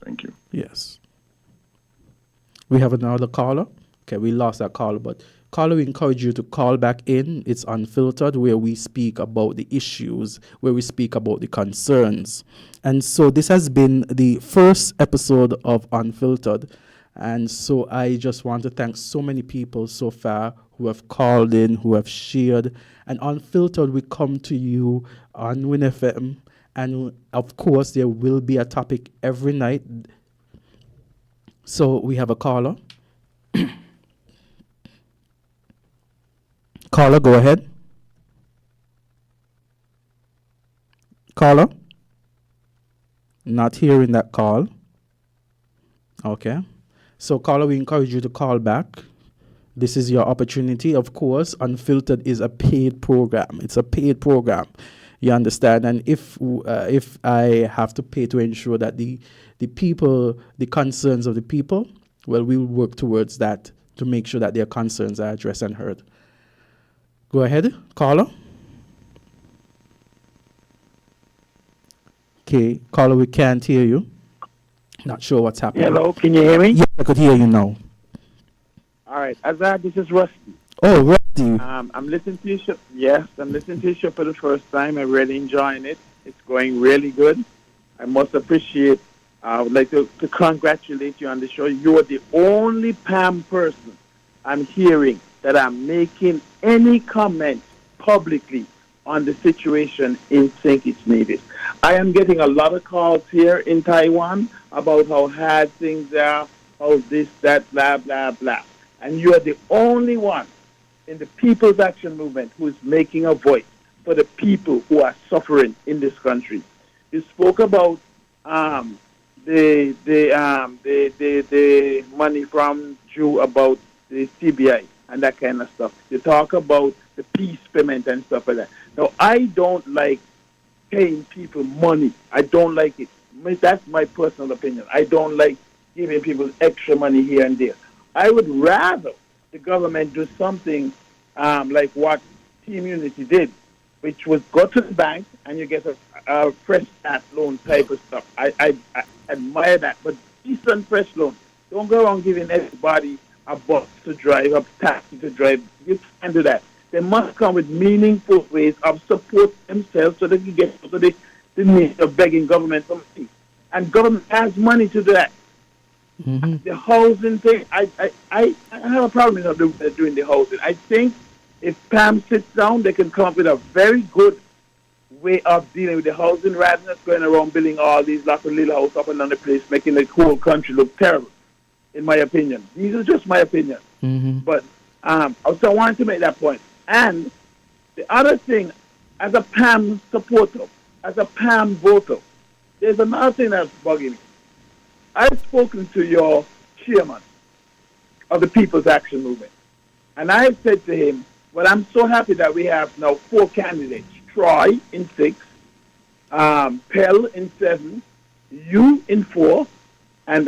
Thank you. Yes. We have another caller. Okay, we lost that caller, but caller, we encourage you to call back in. It's Unfiltered, where we speak about the issues, where we speak about the concerns. And so this has been the first episode of Unfiltered. And so I just want to thank so many people so far who have called in, who have shared. And Unfiltered, we come to you on WinFM. And of course, there will be a topic every night. So we have a caller. Caller, go ahead. Caller? Not hearing that call. Okay. So, caller, we encourage you to call back. This is your opportunity. Of course, Unfiltered is a paid program. It's a paid program. You understand? And if I have to pay to ensure that the people, the concerns of the people, well, we'll work towards that to make sure that their concerns are addressed and heard. Go ahead, caller. Okay, caller, we can't hear you. Not sure what's happening. Hello, can you hear me? Yeah, I could hear you now. All right, Azad, this is Rusty. Oh, Rusty. I'm listening to your show. Yes, I'm listening to your show for the first time. I'm really enjoying it. It's going really good. I must appreciate. I would like to congratulate you on the show. You are the only PAM person I'm hearing that I'm making any comment publicly on the situation in St. Kitts Nevis. I am getting a lot of calls here in Taiwan about how hard things are, how this, that, blah, blah, blah. And you are the only one in the People's Action Movement who is making a voice for the people who are suffering in this country. You spoke about the money from Jew about the CBI and that kind of stuff. You talk about the peace payment and stuff like that. Now, I don't like paying people money. I don't like it. That's my personal opinion. I don't like giving people extra money here and there. I would rather the government do something like what Team Unity did, which was go to the bank and you get a fresh start loan type of stuff. I admire that, but decent fresh loan. Don't go around giving everybody a bus to drive, a taxi to drive. You can't do that. They must come with meaningful ways of support themselves so they can get to the need of begging government for money. And government has money to do that. Mm-hmm. The housing thing, I have a problem with doing the housing. I think if Pam sits down, they can come up with a very good way of dealing with the housing rather than just going around building all these lots of little houses up and down the place, making the whole country look terrible, in my opinion. These are just my opinion. Mm-hmm. But I wanted to make that point. And the other thing, as a Pam supporter, as a Pam voter, there's another thing that's bugging me. I've spoken to your chairman of the People's Action Movement, and I've said to him, well, I'm so happy that we have now 4 candidates, Troy in 6, Pell in 7, you in 4, and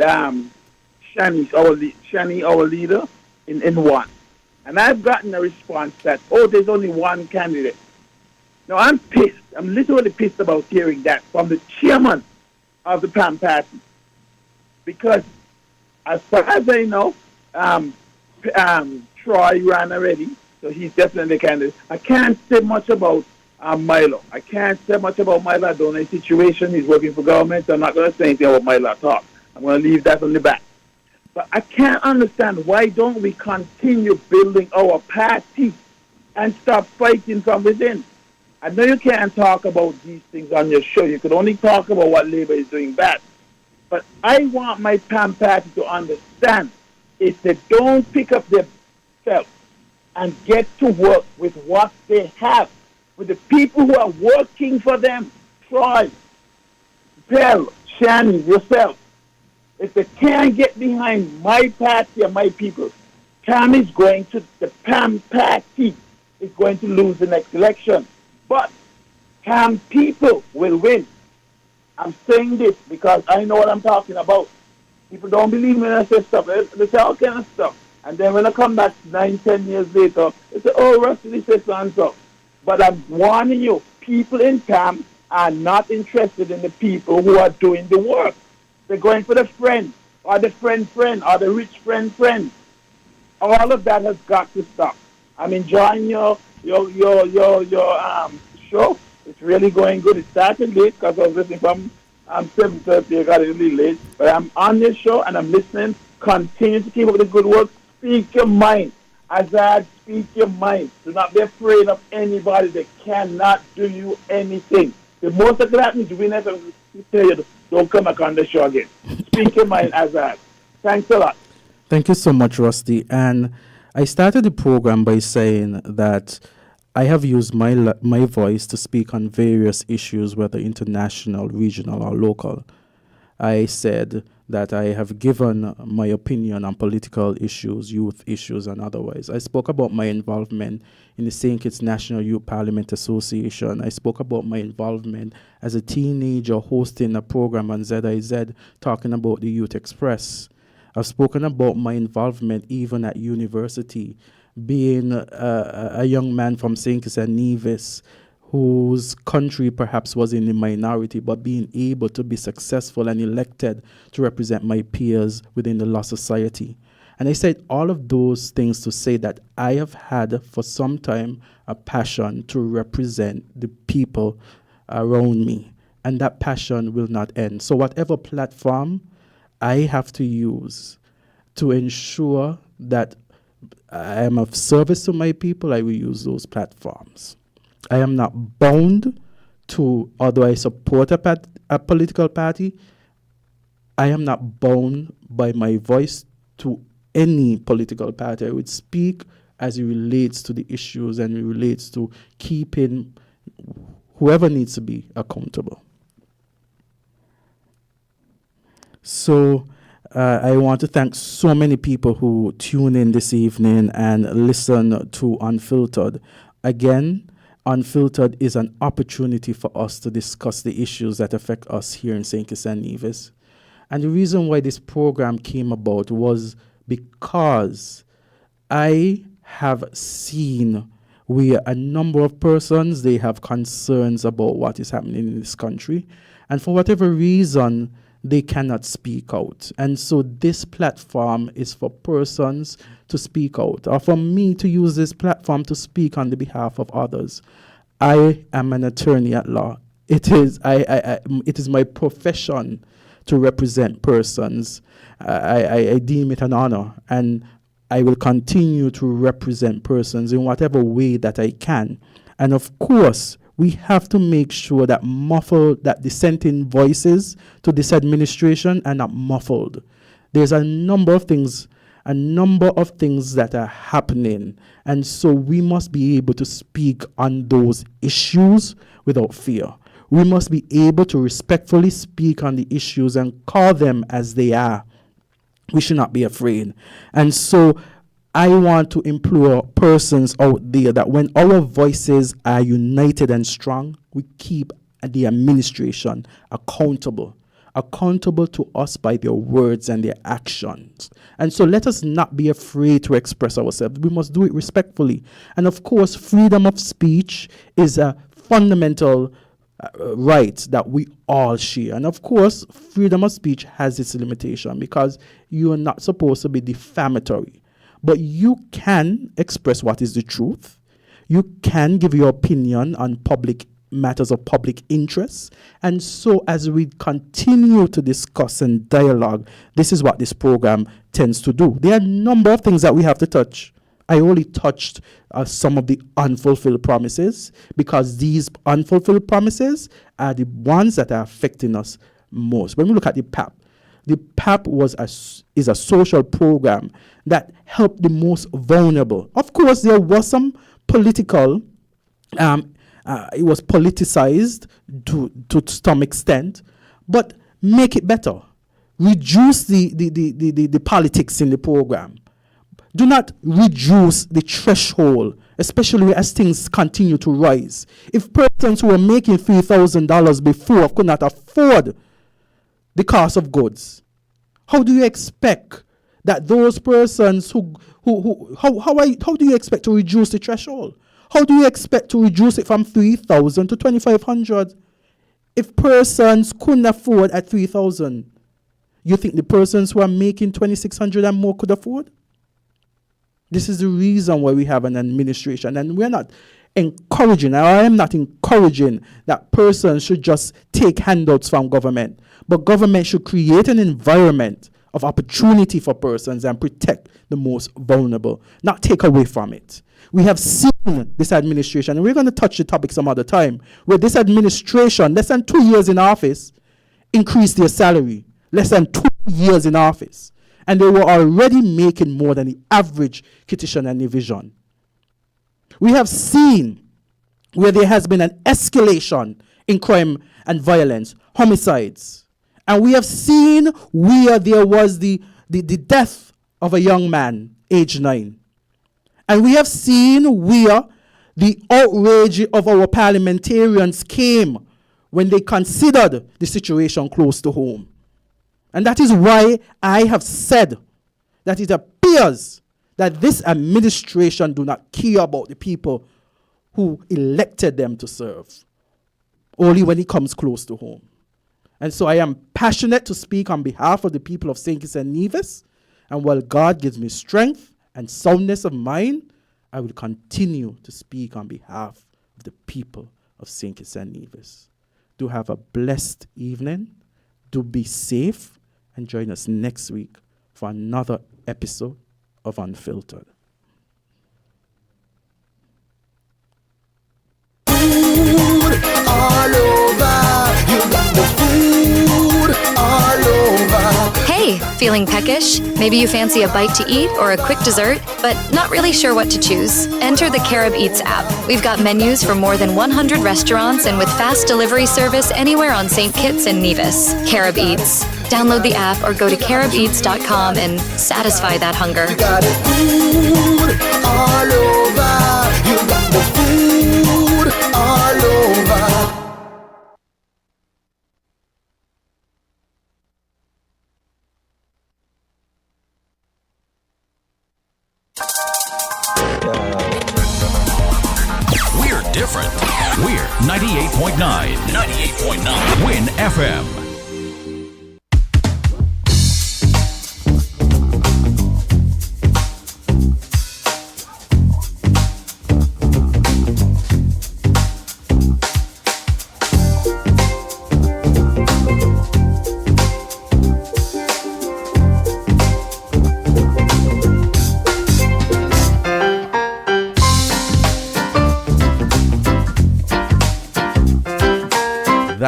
Shani, our leader, in 1. And I've gotten a response that, there's only 1 candidate. Now, I'm pissed. I'm literally pissed about hearing that from the chairman of the PAM party. Because as far as I know, Troy ran already, so he's definitely a candidate. I can't say much about Milo. I can't say much about Milo. I don't know his situation. He's working for government, so I'm not going to say anything about Milo at all. I'm going to leave that on the back. But I can't understand why don't we continue building our party and stop fighting from within. I know you can't talk about these things on your show. You can only talk about what Labour is doing bad. But I want my PAM party to understand if they don't pick up themselves and get to work with what they have, with the people who are working for them, Troy, Pell, Shani, yourself, if they can't get behind my party and my people, the PAM party is going to lose the next election. But PAM people will win. I'm saying this because I know what I'm talking about. People don't believe me when I say stuff. They say all kind of stuff. And then when I come back 9-10 years later, they say, Rusty says so and so. But I'm warning you, people in PAM are not interested in the people who are doing the work. They're going for the friend, or the friend, or the rich friend. All of that has got to stop. I'm enjoying your show. It's really going good. It started late because I was listening from 7:30. I got it really late. But I'm on this show and I'm listening. Continue to keep up the good work. Speak your mind. Azad, speak your mind. Do not be afraid of anybody. They cannot do you anything. The most that can happen is winnfm tell you, don't come back on the show again. Speak your mind, Azad. Thanks a lot. Thank you so much, Rusty. And I started the program by saying that I have used my voice to speak on various issues, whether international, regional, or local. I said that I have given my opinion on political issues, youth issues, and otherwise. I spoke about my involvement in the St. Kitts National Youth Parliament Association. I spoke about my involvement as a teenager hosting a program on ZIZ talking about the Youth Express. I've spoken about my involvement even at university, being a young man from St. Kitts and Nevis whose country perhaps was in the minority, but being able to be successful and elected to represent my peers within the law society. And I said all of those things to say that I have had for some time a passion to represent the people around me, and that passion will not end. So whatever platform I have to use to ensure that I am of service to my people, I will use those platforms. I am not bound to, although I support a political party, I am not bound by my voice to any political party. I would speak as it relates to the issues and it relates to keeping whoever needs to be accountable. So I want to thank so many people who tune in this evening and listen to Unfiltered. Again, Unfiltered is an opportunity for us to discuss the issues that affect us here in St. Kitts and Nevis. And the reason why this program came about was because I have seen where a number of persons, they have concerns about what is happening in this country. And for whatever reason, they cannot speak out. And so this platform is for persons to speak out, or for me to use this platform to speak on the behalf of others. I am an attorney at law. It is my profession to represent persons. I deem it an honor, and I will continue to represent persons in whatever way that I can. And of course, we have to make sure that dissenting voices to this administration are not muffled. There's a number of things that are happening, and so we must be able to speak on those issues without fear. We must be able to respectfully speak on the issues and call them as they are. We should not be afraid. And so I want to implore persons out there that when our voices are united and strong, we keep the administration accountable to us by their words and their actions. And so let us not be afraid to express ourselves. We must do it respectfully. And of course, freedom of speech is a fundamental right that we all share. And of course, freedom of speech has its limitation because you are not supposed to be defamatory. But you can express what is the truth. You can give your opinion on public matters of public interest. And so as we continue to discuss and dialogue, this is what this program tends to do. There are a number of things that we have to touch. I only touched some of the unfulfilled promises because these unfulfilled promises are the ones that are affecting us most. When we look at the PAP is a social program that helped the most vulnerable. Of course, there was some political, it was politicized to some extent, but make it better. Reduce the politics in the program. Do not reduce the threshold, especially as things continue to rise. If persons who were making $3,000 before could not afford the cost of goods, how do you expect that those persons how do you expect to reduce the threshold? How do you expect to reduce it from 3,000 to 2,500 if persons couldn't afford at 3,000? You think the persons who are making 2,600 and more could afford? This is the reason why we have an administration, and we're not encouraging, I am not encouraging that persons should just take handouts from government, but government should create an environment of opportunity for persons and protect the most vulnerable, not take away from it. We have seen this administration, and we're going to touch the topic some other time, where this administration, less than 2 years in office, increased their salary, less than 2 years in office. And they were already making more than the average Kitchen and division. We have seen where there has been an escalation in crime and violence, homicides. And we have seen where there was the death of a young man, age 9. And we have seen where the outrage of our parliamentarians came when they considered the situation close to home. And that is why I have said that it appears that this administration do not care about the people who elected them to serve, only when it comes close to home. And so I am passionate to speak on behalf of the people of St. Kitts and Nevis, and while God gives me strength and soundness of mind, I will continue to speak on behalf of the people of St. Kitts and Nevis. Do have a blessed evening. Do be safe. And join us next week for another episode of Unfiltered. Food all over. You got the food all over. Hey, feeling peckish? Maybe you fancy a bite to eat or a quick dessert, but not really sure what to choose? Enter the Carib Eats app. We've got menus for more than 100 restaurants and with fast delivery service anywhere on St. Kitts and Nevis. Carib Eats. Download the app or go to caribeats.com and satisfy that hunger. You got food all over. You got the food all over. We're different. We're 98.9. 98.9. Win FM.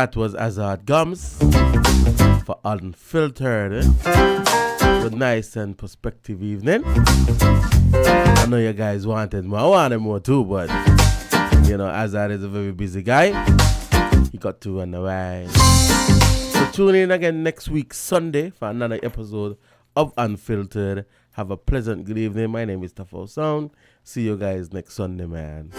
that was AZARD Gums for Unfiltered. A nice and perspective evening. I know you guys wanted more. I wanted more too, but you know, AZARD is a very busy guy. He got to run away. So tune in again next week, Sunday, for another episode of Unfiltered. Have a pleasant good evening. My name is Tafo Sound. See you guys next Sunday, man.